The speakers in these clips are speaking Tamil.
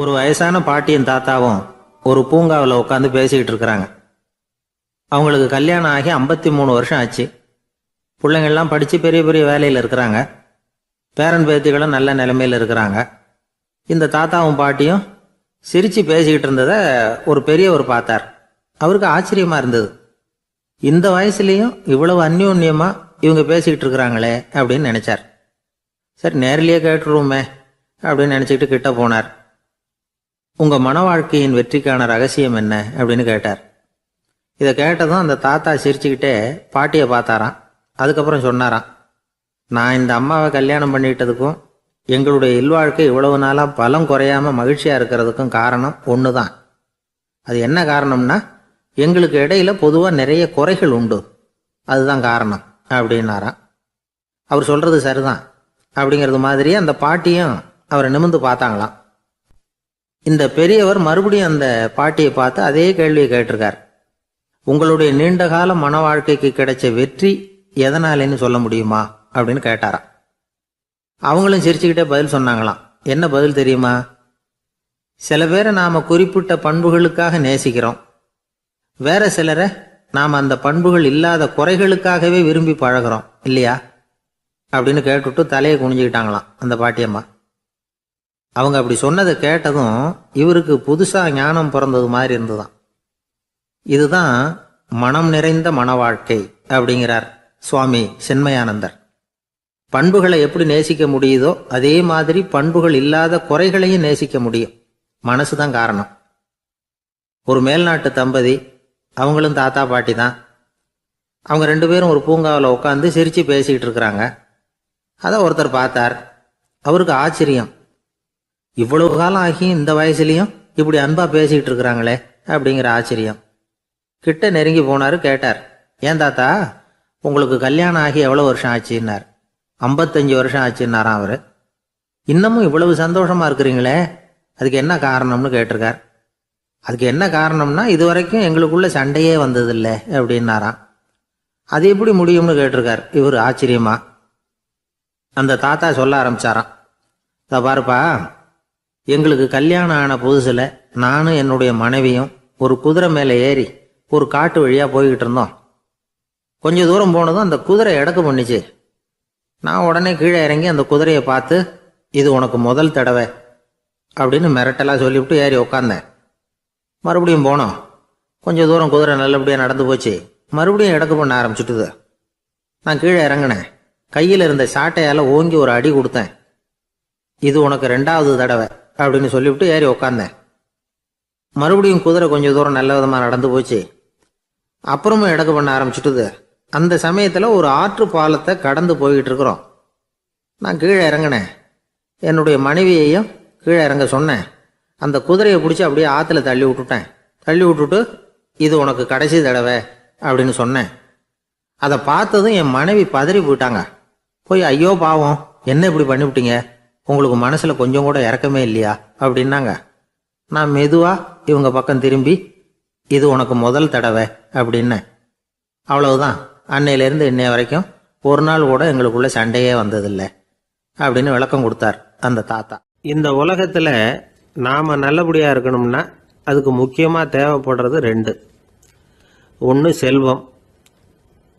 ஒரு வயசான பாட்டியும் தாத்தாவும் ஒரு பூங்காவில் உட்காந்து பேசிக்கிட்டு இருக்கிறாங்க. அவங்களுக்கு கல்யாணம் ஆகி 53 வருஷம் ஆச்சு. பிள்ளைங்கள்லாம் படித்து பெரிய பெரிய வேலையில் இருக்கிறாங்க. பேரன் பேத்திகளும் நல்ல நிலைமையில் இருக்கிறாங்க. இந்த தாத்தாவும் பாட்டியும் சிரித்து பேசிக்கிட்டு இருந்ததை ஒரு பெரியவர் பார்த்தார். அவருக்கு ஆச்சரியமாக இருந்தது. இந்த வயசுலேயும் இவ்வளவு அந்யோன்யமாக இவங்க பேசிக்கிட்டு இருக்கிறாங்களே அப்படின்னு நினச்சார். சரி, நேரிலேயே கேட்டுருவோமே அப்படின்னு நினச்சிக்கிட்டு கிட்ட போனார். உங்கள் மன வாழ்க்கையின் வெற்றிக்கான ரகசியம் என்ன அப்படின்னு கேட்டார். இதை கேட்டதும் அந்த தாத்தா சிரிச்சுக்கிட்டே பாட்டியை பார்த்தாராம். அதுக்கப்புறம் சொன்னாராம், நான் இந்த அம்மாவை கல்யாணம் பண்ணிக்கிட்டதுக்கும் எங்களுடைய இல்வாழ்க்கை இவ்வளவு நாளாக பலம் குறையாமல் மகிழ்ச்சியாக இருக்கிறதுக்கும் காரணம் ஒன்று தான். அது என்ன காரணம்னா, எங்களுக்கு இடையில பொதுவாக நிறைய குறைகள் உண்டு, அதுதான் காரணம் அப்படின்னாராம். அவர் சொல்கிறது சரிதான் அப்படிங்கிறது மாதிரியே அந்த பாட்டியும் அவரை நிமிர்ந்து பார்த்தாங்களாம். இந்த பெரியவர் மறுபடியும் அந்த பாட்டியை பார்த்து அதே கேள்வியை கேட்டிருக்கார். உங்களுடைய நீண்டகால மன வாழ்க்கைக்கு கிடைச்ச வெற்றி எதனாலேன்னு சொல்ல முடியுமா அப்படின்னு கேட்டாராம். அவங்களும் சிரிச்சுக்கிட்டே பதில் சொன்னாங்களாம். என்ன பதில் தெரியுமா? சில பேரை நாம் குறிப்பிட்ட பண்புகளுக்காக நேசிக்கிறோம், வேற சிலரை நாம் அந்த பண்புகள் இல்லாத குறைகளுக்காகவே விரும்பி பழகிறோம் இல்லையா அப்படின்னு கேட்டுவிட்டு தலையை குனிஞ்சுக்கிட்டாங்களாம் அந்த பாட்டியம்மா. அவங்க அப்படி சொன்னதை கேட்டதும் இவருக்கு புதுசாக ஞானம் பிறந்தது மாதிரி இருந்துதான். இதுதான் மனம் நிறைந்த மன வாழ்க்கை அப்படிங்கிறார் சுவாமி சின்மயானந்தர். பண்புகளை எப்படி நேசிக்க முடியுதோ அதே மாதிரி பண்புகள் இல்லாத குறைகளையும் நேசிக்க முடியும். மனசு தான் காரணம். ஒரு மேல்நாட்டு தம்பதி, அவங்களும் தாத்தா பாட்டி தான். அவங்க 2 பேரும் ஒரு பூங்காவில் உட்காந்து சிரித்து பேசிக்கிட்டு இருக்கிறாங்க. அதை ஒருத்தர் பார்த்தார். அவருக்கு ஆச்சரியம், இவ்வளவு காலம் ஆகி இந்த வயசுலேயும் இப்படி அன்பா பேசிக்கிட்டு இருக்கிறாங்களே அப்படிங்கிற ஆச்சரியம். கிட்ட நெருங்கி போனாரு. கேட்டார், ஏன் தாத்தா உங்களுக்கு கல்யாணம் ஆகி எவ்வளோ வருஷம் ஆச்சுன்னார். 55 வருஷம் ஆச்சுன்னாராம் அவர். இன்னமும் இவ்வளவு சந்தோஷமா இருக்கிறீங்களே, அதுக்கு என்ன காரணம்னு கேட்டிருக்கார். அதுக்கு என்ன காரணம்னா, இது வரைக்கும் எங்களுக்குள்ள சண்டையே வந்ததில்லை அப்படின்னாராம். அது எப்படி முடியும்னு கேட்டிருக்கார் இவர் ஆச்சரியமா. அந்த தாத்தா சொல்ல ஆரம்பிச்சாராம், இதை பாருப்பா, எங்களுக்கு கல்யாணம் ஆன புதுசில் நானும் என்னுடைய மனைவியும் ஒரு குதிரை மேலே ஏறி ஒரு காட்டு வழியாக போய்கிட்டு இருந்தோம். கொஞ்சம் தூரம் போனதும் அந்த குதிரை எடக்கு பண்ணிச்சு. நான் உடனே கீழே இறங்கி அந்த குதிரையை பார்த்து, இது உனக்கு முதல் தடவை அப்படின்னு மிரட்டலாக சொல்லிவிட்டு ஏறி உக்காந்தேன். மறுபடியும் போனோம். கொஞ்சம் தூரம் குதிரை நல்லபடியாக நடந்து போச்சு. மறுபடியும் எடக்கு பண்ண ஆரம்பிச்சுட்டுது. நான் கீழே இறங்கினேன். கையில் இருந்த சாட்டையால் ஓங்கி ஒரு அடி கொடுத்தேன். இது உனக்கு 2வது தடவை அப்படின்னு சொல்லிவிட்டு ஏறி உக்காந்தேன். மறுபடியும் குதிரை கொஞ்சம் தூரம் நல்ல விதமாக நடந்து போச்சு. அப்புறமும் எடக்கு பண்ண ஆரம்பிச்சுட்டுது. அந்த சமயத்தில் ஒரு ஆற்று பாலத்தை கடந்து போய்கிட்டு இருக்கிறோம். நான் கீழே இறங்கினேன். என்னுடைய மனைவியையும் கீழே இறங்க சொன்னேன். அந்த குதிரையை பிடிச்சி அப்படியே ஆற்றுல தள்ளி விட்டுட்டேன். தள்ளி விட்டுட்டு, இது உனக்கு கடைசி தடவை அப்படின்னு சொன்னேன். அதை பார்த்ததும் என் மனைவி பதறி போயிட்டாங்க. போய், ஐயோ பாவம், என்ன இப்படி பண்ணிவிட்டீங்க, உங்களுக்கு மனசில் கொஞ்சம் கூட இறக்கமே இல்லையா அப்படின்னாங்க. நான் மெதுவாக இவங்க பக்கம் திரும்பி, இது உனக்கு முதல் தடவை அப்படின்னேன். அவ்வளவுதான், அன்னையிலேருந்து இன்னைய வரைக்கும் ஒரு நாள் கூட எங்களுக்குள்ள சண்டையே வந்ததில்லை அப்படின்னு விளக்கம் கொடுத்தார் அந்த தாத்தா. இந்த உலகத்தில் நாம் நல்லபடியாக இருக்கணும்னா அதுக்கு முக்கியமாக தேவைப்படுறது 2. ஒன்று செல்வம்,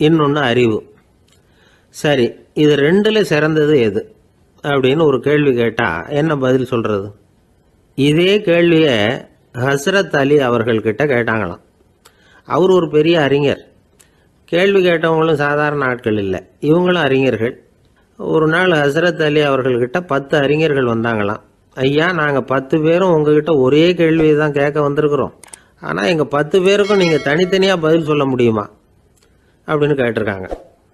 இன்னொன்று அறிவு. சரி, இது 2ல் சிறந்தது எது அப்படின்னு ஒரு கேள்வி கேட்டால் என்ன பதில் சொல்கிறது? இதே கேள்வியை ஹஸ்ரத் அலி அவர்கள்கிட்ட கேட்டாங்களாம். அவர் ஒரு பெரிய அறிஞர். கேள்வி கேட்டவங்களும் சாதாரண ஆட்கள் இல்லை, இவங்களும் அறிஞர்கள். ஒரு நாள் ஹஸ்ரத் அலி அவர்கள்கிட்ட 10 அறிஞர்கள் வந்தாங்களாம். ஐயா, நாங்கள் 10 பேரும் உங்ககிட்ட ஒரே கேள்வியை தான் கேட்க வந்திருக்கிறோம், ஆனால் எங்கள் 10 பேருக்கும் நீங்கள் தனித்தனியாக பதில் சொல்ல முடியுமா அப்படின்னு கேட்டிருக்காங்க.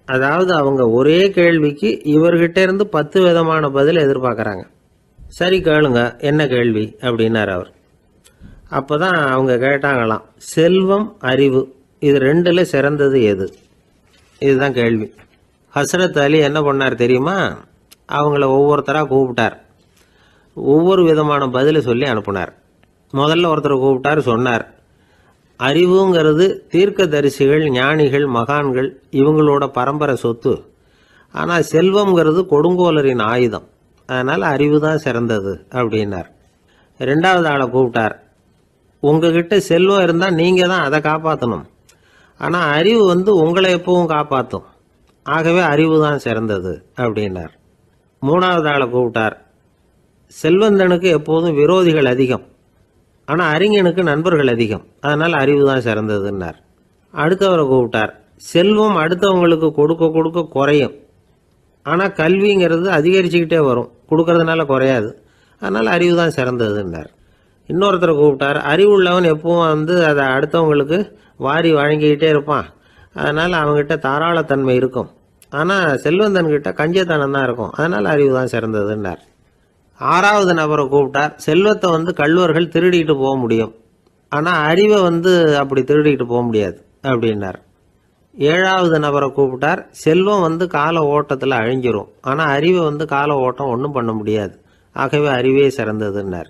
அதாவது அவங்க ஒரே கேள்விக்கு இவர்கிட்ட இருந்து 10 விதமான பதில் எதிர்பார்க்குறாங்க. சரி கேளுங்க, என்ன கேள்வி அப்படின்னார் அவர். அப்போ தான் அவங்க கேட்டாங்களாம், செல்வம் அறிவு இது 2ல் சிறந்தது எது? இதுதான் கேள்வி. ஹஸ்ரத் அலி என்ன பண்ணார் தெரியுமா? அவங்கள ஒவ்வொருத்தராக கூப்பிட்டார். ஒவ்வொரு விதமான பதிலை சொல்லி அனுப்புனார். முதல்ல ஒருத்தரை கூப்பிட்டார். சொன்னார், அறிவுங்கிறது தீர்க்கதரிசிகள், ஞானிகள், மகான்கள் இவங்களோட பரம்பரை சொத்து. ஆனால் செல்வம்ங்கிறது கொடுங்கோலரின் ஆயுதம். அதனால் அறிவு தான் சிறந்தது அப்படின்னார். ரெண்டாவது ஆளை கூப்பிட்டார். உங்ககிட்ட செல்வம் இருந்தால் நீங்கள் தான் அதை காப்பாற்றணும், ஆனால் அறிவு உங்களை எப்பவும் காப்பாற்றும், ஆகவே அறிவு தான் சிறந்தது அப்படின்னார். மூணாவது ஆளை கூப்பிட்டார். செல்வந்தனுக்கு எப்போதும் விரோதிகள் அதிகம், ஆனால் அறிஞனுக்கு நண்பர்கள் அதிகம், அதனால் அறிவு தான் சிறந்ததுன்னார். அடுத்தவரை கூப்பிட்டார். செல்வம் அடுத்தவங்களுக்கு கொடுக்க கொடுக்க குறையும், ஆனால் கல்விங்கிறது அதிகரிச்சுக்கிட்டே வரும், கொடுக்கறதுனால குறையாது, அதனால் அறிவு தான் சிறந்ததுன்னார். இன்னொருத்தரை கூப்பிட்டார். அறிவுள்ளவன் எப்பவும் அதை அடுத்தவங்களுக்கு வாரி வழங்கிக்கிட்டே இருப்பான், அதனால் அவங்ககிட்ட தாராளத்தன்மை இருக்கும், ஆனால் செல்வந்தன்கிட்ட கஞ்சத்தனம் தான் இருக்கும், அதனால் அறிவு தான் சிறந்ததுன்னார். ஆறாவது நபரை கூப்பிட்டார். செல்வத்தை கள்வர்கள் திருடிட்டு போக முடியும், ஆனால் அறிவை அப்படி திருடிட்டு போக முடியாது அப்படின்னார். ஏழாவது நபரை கூப்பிட்டார். செல்வம் கால ஓட்டத்தில் அழிஞ்சிரும், ஆனால் அறிவை கால ஓட்டம் ஒன்றும் பண்ண முடியாது, ஆகவே அறிவே சிறந்ததுன்னார்.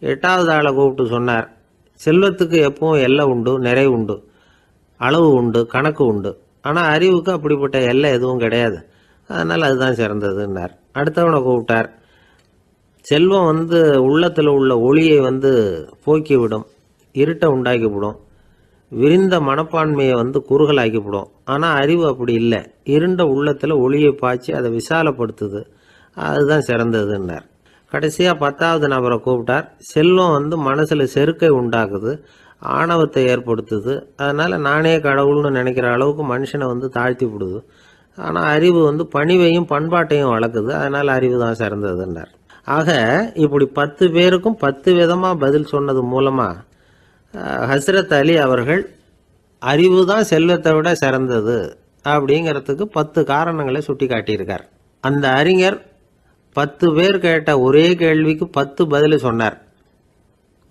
எட்டாவது ஆளை கூப்பிட்டு சொன்னார். செல்வத்துக்கு எப்பவும் எல்லை உண்டு, நிறை உண்டு, அளவு உண்டு, கணக்கு உண்டு, ஆனால் அறிவுக்கு அப்படிப்பட்ட எல்லை எதுவும் கிடையாது, அதனால் அதுதான் சிறந்ததுன்னார். அடுத்தவனை கூப்பிட்டார். செல்வம் உள்ளத்தில் உள்ள ஒளியை போக்கிவிடும், இருட்டை உண்டாக்கிவிடும், விரிந்த மனப்பான்மையை குறுகலாக்கிவிடும், ஆனால் அறிவு அப்படி இல்லை, இருண்ட உள்ளத்தில் ஒளியை பாய்ச்சி அதை விசாலப்படுத்துது, அதுதான் சிறந்ததுன்னார். கடைசியாக 10வது நபரை கூப்பிட்டார். செல்வம் மனசில் செருக்கை உண்டாக்குது, ஆணவத்தை ஏற்படுத்துது, அதனால் நானே கடவுள்னு நினைக்கிற அளவுக்கு மனுஷனை தாழ்த்தி விடுது, ஆனால் அறிவு பணிவையும் பண்பாட்டையும் வளர்க்குது, அதனால் அறிவு தான் சிறந்ததுன்னார். ஆக இப்படி 10 பேருக்கும் 10 விதமாக பதில் சொன்னது மூலமாக ஹஸ்ரத் அலி அவர்கள் அறிவு தான் செல்வத்தை விட சிறந்தது அப்படிங்கிறதுக்கு 10 காரணங்களை சுட்டி காட்டியிருக்கார். அந்த அறிஞர் 10 பேர் கேட்ட ஒரே கேள்விக்கு 10 பதில் சொன்னார்.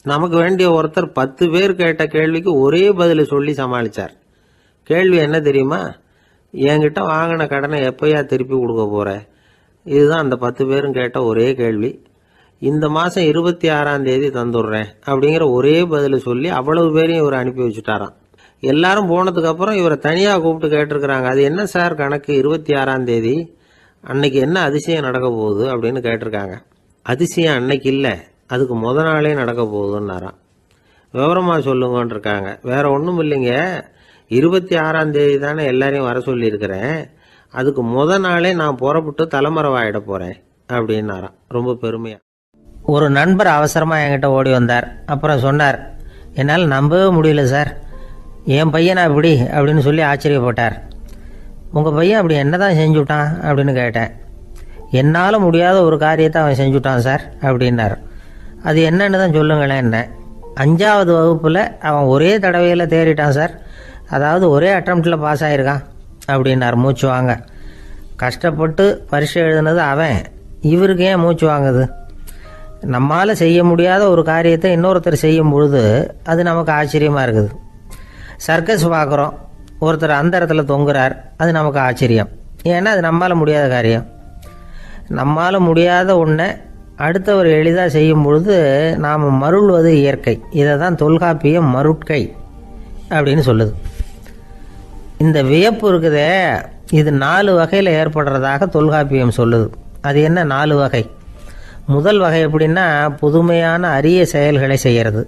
நமக்கு வேண்டிய ஒருத்தர் 10 பேர் கேட்ட கேள்விக்கு ஒரே பதில் சொல்லி சமாளித்தார். கேள்வி என்ன தெரியுமா? என்கிட்ட வாங்கின கடனை எப்போயா திருப்பி கொடுக்க போகிற? இதுதான் அந்த 10 பேரும் கேட்ட ஒரே கேள்வி. இந்த மாதம் 26ஆம் தேதி தந்துடுறேன் அப்படிங்கிற ஒரே பதில் சொல்லி அவ்வளவு பேரையும் இவர் அனுப்பி வச்சுட்டாராம். எல்லாரும் போனதுக்கப்புறம் இவரை தனியாக கூப்பிட்டு கேட்டிருக்கிறாங்க. அது என்ன சார் கணக்கு, 26ஆம் தேதி அன்னைக்கு என்ன அதிசயம் நடக்க போகுது அப்படின்னு கேட்டிருக்காங்க. அதிசயம் அன்னைக்கு இல்லை, அதுக்கு நாளே நடக்க போகுதுன்னாராம். விவரமாக சொல்லுங்கன்னு இருக்காங்க. வேற ஒன்றும் இல்லைங்க, 26ஆம் தேதி தானே எல்லாரையும் வர சொல்லியிருக்கிறேன், அதுக்கு நாளே நான் புறப்பட்டு தலைமறைவாயிட போகிறேன் அப்படின்னாராம் ரொம்ப பெருமையாக. ஒரு நண்பர் அவசரமாக என்கிட்ட ஓடி வந்தார். அப்புறம் சொன்னார், என்னால் நம்பவே முடியல சார், என் பையனா இப்படி அப்படின்னு சொல்லி ஆச்சரியப்பட்டார். உங்கள் பையன் அப்படி என்ன தான் செஞ்சுட்டான் அப்படின்னு கேட்டேன். என்னால் முடியாத ஒரு காரியத்தை அவன் செஞ்சுட்டான் சார் அப்படின்னார். அது என்னன்னு தான் சொல்லுங்களேன். என்ன 5வது வகுப்பில் அவன் ஒரே தடவையில் தேறிட்டான் சார், அதாவது ஒரே அட்டம்ப்டில் பாஸ் ஆகிருக்கான் அப்படின்னார் மூச்சு வாங்க. கஷ்டப்பட்டு பரீட்சை எழுதுனது அவன், இவருக்கு ஏன் மூச்சு வாங்குது? நம்மால் செய்ய முடியாத ஒரு காரியத்தை இன்னொருத்தர் செய்யும் பொழுது அது நமக்கு ஆச்சரியமாக இருக்குது. சர்க்கஸ் பார்க்குறோம், ஒருத்தர் அந்த இடத்துல தொங்குறார், அது நமக்கு ஆச்சரியம், ஏன்னா அது நம்மால் முடியாத காரியம். நம்மால் முடியாத ஒன்றை அடுத்தவர் எளிதாக செய்யும் பொழுது நாம் மருள்வது இயற்கை. இதை தான் தொல்காப்பியம் மருட்கை அப்படின்னு சொல்லுது. இந்த வியப்பு இருக்குதே, இது 4 வகையில் ஏற்படுறதாக தொல்காப்பியம் சொல்லுது. அது என்ன 4 வகை? முதல் வகை எப்படின்னா புதுமையான அரிய செயல்களை செய்கிறது.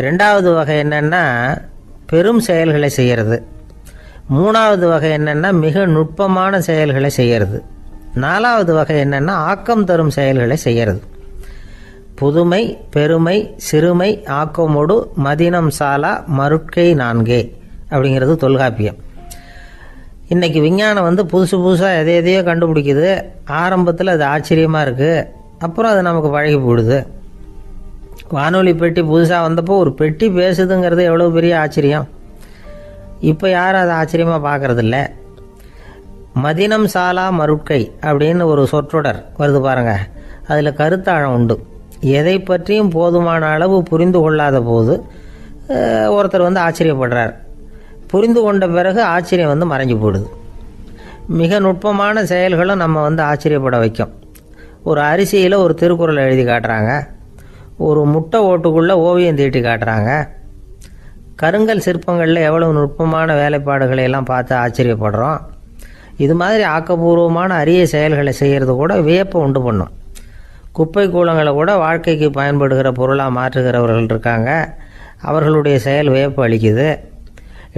2வது வகை என்னென்னா பெரும் செயல்களை செய்கிறது. 3வது வகை என்னென்னா மிக நுட்பமான செயல்களை செய்கிறது. 4வது வகை என்னென்னா ஆக்கம் தரும் செயல்களை செய்கிறது. புதுமை, பெருமை, சிறுமை, ஆக்கமோடு மதினம் சாலா மருட்கை 4 அப்படிங்கிறது தொல்காப்பியம். இன்றைக்கி விஞ்ஞானம் புதுசு புதுசாக எதையோ கண்டுபிடிக்குது. ஆரம்பத்தில் அது ஆச்சரியமாக இருக்குது, அப்புறம் அது நமக்கு பழகி போடுது. வானொலி பெட்டி புதுசாக வந்தப்போ ஒரு பெட்டி பேசுதுங்கிறது எவ்வளோ பெரிய ஆச்சரியம். இப்போ யாரும் அதை ஆச்சரியமாக பார்க்குறதில்ல. மதினம் சாலா மருட்கை அப்படின்னு ஒரு சொற்றொடர் வருது பாருங்க, அதில் கருத்தாழம் உண்டு. எதை பற்றியும் போதுமான அளவு புரிந்து கொள்ளாத போது ஒருத்தர் ஆச்சரியப்படுறார். புரிந்து கொண்ட பிறகு ஆச்சரியம் மறைஞ்சு போடுது. மிக நுட்பமான செயல்களும் நம்ம ஆச்சரியப்பட வைக்கும். ஒரு அரிசியில் ஒரு திருக்குறள் எழுதி காட்டுறாங்க, ஒரு முட்டை ஓட்டுக்குள்ளே ஓவியம் தீட்டி காட்டுறாங்க. கருங்கல் சிற்பங்களில் எவ்வளவு நுட்பமான வேலைப்பாடுகளை எல்லாம் பார்த்து ஆச்சரியப்படுறோம். இது மாதிரி ஆக்கப்பூர்வமான அரிய செயல்களை செய்கிறது கூட வியப்பை உண்டு பண்ணும். குப்பை கூலங்களை கூட வாழ்க்கைக்கு பயன்படுகிற பொருளாக மாற்றுகிறவர்கள் இருக்காங்க. அவர்களுடைய செயல் வியப்பு அளிக்குது.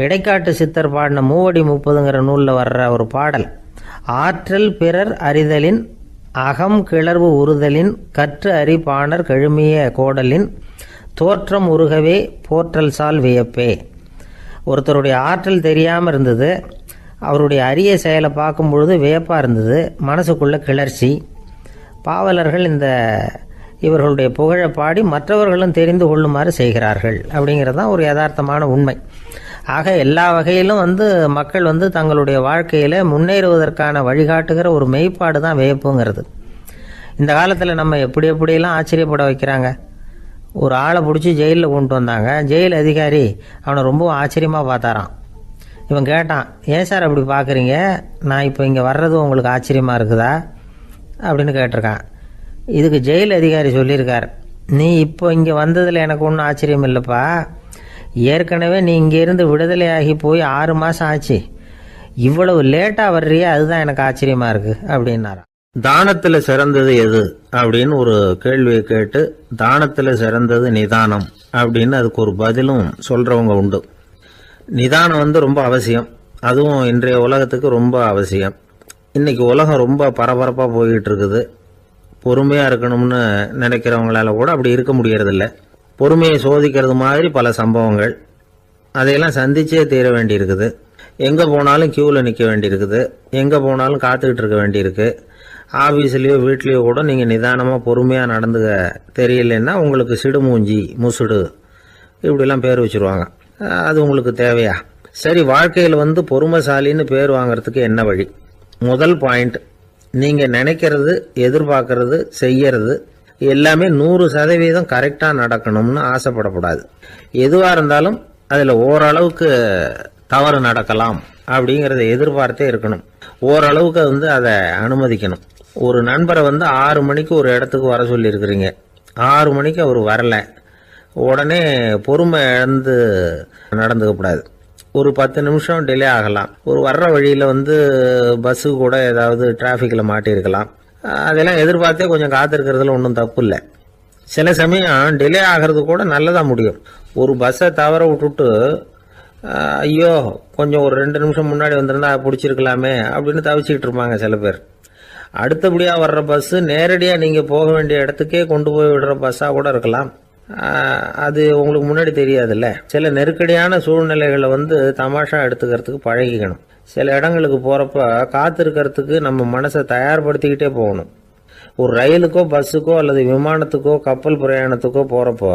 இடைக்காட்டு சித்தர் பாடின மூவடி 30ங்கிற நூலில் வர்ற ஒரு பாடல், ஆற்றல் பிறர் அறிதலின் அகம் கிளர்வு உறுதலின் கற்று அறி பாணர் கழுமிய கோடலின் தோற்றம் உருகவே போற்றல் சால் வியப்பே. ஒருத்தருடைய ஆற்றல் தெரியாமல் இருந்தது, அவருடைய அரிய செயலை பார்க்கும் பொழுது வியப்பாக இருந்தது, மனசுக்குள்ள கிளர்ச்சி. பாவலர்கள் இவர்களுடைய புகழை பாடி மற்றவர்களும் தெரிந்து கொள்ளுமாறு செய்கிறார்கள் அப்படிங்கிறது தான் ஒரு யதார்த்தமான உண்மை. ஆக எல்லா வகையிலும் மக்கள் தங்களுடைய வாழ்க்கையில் முன்னேறுவதற்கான வழிகாட்டுகிற ஒரு மெய்ப்பாடு தான் வியப்புங்கிறது. இந்த காலத்தில் நம்ம எப்படியெல்லாம் ஆச்சரியப்பட வைக்கிறாங்க. ஒரு ஆளை பிடிச்சி ஜெயிலில் கொண்டு வந்தாங்க. ஜெயில் அதிகாரி அவனை ரொம்ப ஆச்சரியமாக பார்த்தாரான். இவன் கேட்டான், ஏன் சார் அப்படி பார்க்குறீங்க, நான் இப்போ இங்கே வர்றது உங்களுக்கு ஆச்சரியமாக இருக்குதா அப்படின்னு கேட்டிருக்கான். இதுக்கு ஜெயில் அதிகாரி சொல்லியிருக்கார், நீ இப்போ இங்கே வந்ததில் எனக்கு ஒன்றும் ஆச்சரியம் இல்லைப்பா, ஏற்கனவே நீ இங்கேருந்து விடுதலையாகி போய் 6 மாதம் ஆச்சு, இவ்வளவு லேட்டாக வர்றியே அதுதான் எனக்கு ஆச்சரியமாக இருக்குது அப்படின்னாராம். தானத்தில் சிறந்தது எது அப்படின்னு ஒரு கேள்வியை கேட்டு, தானத்தில் சிறந்தது நிதானம் அப்படின்னு அதுக்கு ஒரு பதிலும் சொல்கிறவங்க உண்டு. நிதானம் ரொம்ப அவசியம், அதுவும் இன்றைய உலகத்துக்கு ரொம்ப அவசியம். இன்றைக்கி உலகம் ரொம்ப பரபரப்பாக போய்கிட்டு இருக்குது. பொறுமையாக இருக்கணும்னு நினைக்கிறவங்களால கூட அப்படி இருக்க முடியறதில்ல. பொறுமையை சோதிக்கிறது மாதிரி பல சம்பவங்கள், அதையெல்லாம் சந்திச்சே தீர வேண்டியிருக்குது. எங்கே போனாலும் க்யூவில் நிற்க வேண்டியிருக்குது, எங்கே போனாலும் காத்துக்கிட்டு இருக்க வேண்டியிருக்கு. ஆஃபீஸ்லேயோ வீட்லேயோ கூட நீங்கள் நிதானமாக பொறுமையாக நடந்துக்க தெரியலன்னா உங்களுக்கு சிடுமூஞ்சி, முசுடு இப்படிலாம் பேர் வச்சுருவாங்க. அது உங்களுக்கு தேவையா? சரி, வாழ்க்கையில் பொறுமைசாலின்னு பேர் வாங்கிறதுக்கு என்ன வழி? முதல் பாயிண்ட், நீங்கள் நினைக்கிறது, எதிர்பார்க்கறது, செய்யறது எல்லாமே 100% கரெக்டாக நடக்கணும்னு ஆசைப்படக்கூடாது. எதுவாக இருந்தாலும் அதில் ஓரளவுக்கு தவறு நடக்கலாம் அப்படிங்கிறத எதிர்பார்த்தே இருக்கணும். ஓரளவுக்கு அதை அனுமதிக்கணும். ஒரு நண்பரை 6 மணிக்கு ஒரு இடத்துக்கு வர சொல்லியிருக்கிறீங்க, 6 மணிக்கு அவர் வரலை, உடனே பொறுமை இழந்து நடந்துக்கக்கூடாது. ஒரு 10 நிமிஷம் டிலே ஆகலாம். ஒரு வர்ற வழியில் பஸ்ஸு கூட ஏதாவது டிராஃபிக்கில் மாட்டியிருக்கலாம். அதெல்லாம் எதிர்பார்த்தே கொஞ்சம் காத்திருக்கிறதுல ஒன்றும் தப்பு இல்லை. சில சமயம் டிலே ஆகிறது கூட நல்லதாக முடியும். ஒரு பஸ்ஸை தவற விட்டுட்டு, ஐயோ கொஞ்சம் ஒரு 2 நிமிஷம் முன்னாடி வந்திருந்தா பிடிச்சிருக்கலாமே அப்படின்னு தவிச்சிக்கிட்டு இருப்பாங்க சில பேர். அடுத்தபடியாக வர்ற பஸ்ஸு நேரடியாக நீங்கள் போக வேண்டிய இடத்துக்கே கொண்டு போய் விடுற பஸ்ஸாக கூட இருக்கலாம். அது உங்களுக்கு முன்னாடி தெரியாதுல்ல. சில நெருக்கடியான சூழ்நிலைகளை தமாஷா எடுத்துக்கிறதுக்கு பழகிக்கணும். சில இடங்களுக்கு போகிறப்ப காத்திருக்கிறதுக்கு நம்ம மனசை தயார்படுத்திக்கிட்டே போகணும். ஒரு ரயிலுக்கோ பஸ்ஸுக்கோ அல்லது விமானத்துக்கோ கப்பல் பிரயாணத்துக்கோ போகிறப்போ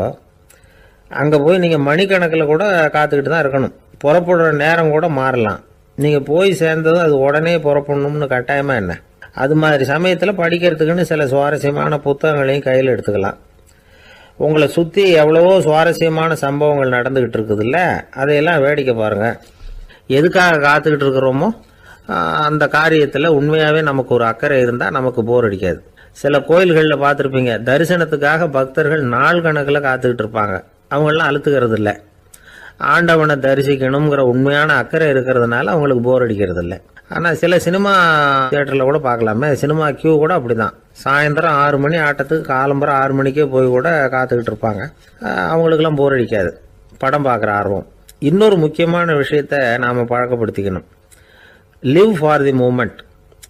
அங்கே போய் நீங்கள் மணிக்கணக்கில் கூட காத்துக்கிட்டு தான் இருக்கணும். புறப்படுற நேரம் கூட மாறலாம். நீங்கள் போய் சேர்ந்ததும் அது உடனே புறப்படணும்னு கட்டாயமாக என்ன? அது மாதிரி சமயத்தில் படிக்கிறதுக்குன்னு சில சுவாரஸ்யமான புத்தகங்களையும் கையில் எடுத்துக்கலாம். உங்களை சுற்றி எவ்வளவோ சுவாரஸ்யமான சம்பவங்கள் நடந்துக்கிட்டு இருக்குதுல்ல, அதையெல்லாம் வேடிக்கை பாருங்கள். எதுக்காக காத்துக்கிட்டு இருக்கிறோமோ அந்த காரியத்தில் உண்மையாகவே நமக்கு ஒரு அக்கறை இருந்தால் நமக்கு போர் அடிக்காது. சில கோயில்களில் பார்த்துருப்பீங்க, தரிசனத்துக்காக பக்தர்கள் நாள் கணக்கில் காத்துக்கிட்டு இருப்பாங்க. அவங்களெலாம் அழுத்துக்கிறது இல்லை. ஆண்டவனை தரிசிக்கணுங்கிற உண்மையான அக்கறை இருக்கிறதுனால அவங்களுக்கு போர் அடிக்கிறது இல்லை. ஆனால் சில சினிமா தியேட்டரில் கூட பார்க்கலாமே, சினிமா கியூ கூட அப்படி தான். சாயந்தரம் 6 மணி ஆட்டத்துக்கு காலம்பரம் 6 மணிக்கே போய் கூட காத்துக்கிட்டு இருப்பாங்க. அவங்களுக்கெல்லாம் போர் அடிக்காது, படம் பார்க்குற ஆர்வம். இன்னொரு முக்கியமான விஷயத்தை நாம் பழக்கப்படுத்திக்கணும். லிவ் ஃபார் தி மூமெண்ட்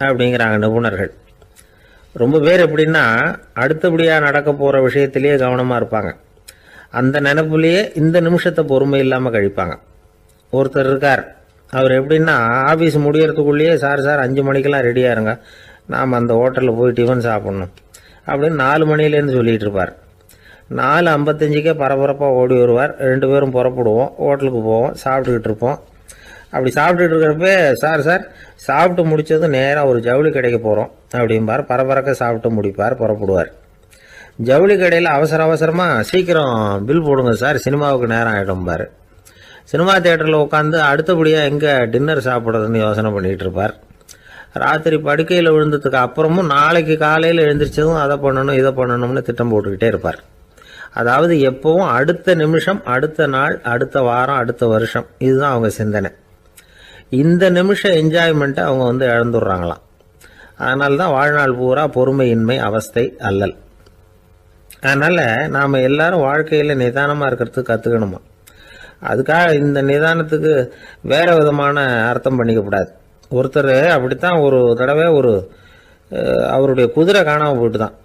அப்படிங்கிறாங்க நிபுணர்கள். ரொம்ப பேர் எப்படின்னா அடுத்தபடியாக நடக்க போகிற விஷயத்திலேயே கவனமாக இருப்பாங்க. அந்த நினைப்புலேயே இந்த நிமிஷத்தை பொறுமை இல்லாமல் கழிப்பாங்க. ஒருத்தர் இருக்கார், அவர் எப்படின்னா ஆஃபீஸ் முடியறதுக்குள்ளேயே சார் 5 மணிக்கெல்லாம் ரெடியாக இருங்க, நாம் அந்த ஹோட்டலில் போய் டிஃபன் சாப்பிட்ணும் அப்படின்னு 4 மணிலேருந்து சொல்லிகிட்டு இருப்பார். 4:55 பரபரப்பாக ஓடி வருவார். 2 பேரும் புறப்படுவோம், ஹோட்டலுக்கு போவோம், சாப்பிட்டுக்கிட்டு இருப்போம். அப்படி சாப்பிட்டுட்டு இருக்கிறப்ப சார் சாப்பிட்டு முடித்தது நேராக ஒரு ஜவுளி கடைக்கு போகிறோம் அப்படிம்பார். பரபரக்க சாப்பிட்டு முடிப்பார், புறப்படுவார். ஜவுளி கடையில் அவசரமாக சீக்கிரம் பில் போடுங்க சார், சினிமாவுக்கு நேரம் ஆகிடும்பார். சினிமா தியேட்டரில் உட்காந்து அடுத்தபடியாக எங்கே டின்னர் சாப்பிட்றதுன்னு யோசனை பண்ணிகிட்டு இருப்பார். ராத்திரி படுக்கையில் விழுந்ததுக்கு அப்புறமும் நாளைக்கு காலையில் எழுந்திரிச்சதும் அதை பண்ணணும் இதை பண்ணணும்னு திட்டம் போட்டுக்கிட்டே இருப்பார். அதாவது எப்பவும் அடுத்த நிமிஷம், அடுத்த நாள், அடுத்த வாரம், அடுத்த வருஷம், இதுதான் அவங்க சிந்தனை. இந்த நிமிஷம் என்ஜாய்மெண்ட்டை அவங்க இழந்துடுறாங்களாம். அதனால தான் வாழ்நாள் பூரா பொறுமையின்மை, அவஸ்தை, அல்லல். அதனால் நாம் எல்லாரும் வாழ்க்கையில் நிதானமாக இருக்கிறதுக்கு கற்றுக்கணுமா. அதுக்காக இந்த நிதானத்துக்கு வேறு விதமான அர்த்தம் பண்ணிக்கக்கூடாது. ஒருத்தர் அப்படித்தான் ஒரு தடவை அவருடைய குதிரை காணாமல் போயிட்டு தான்.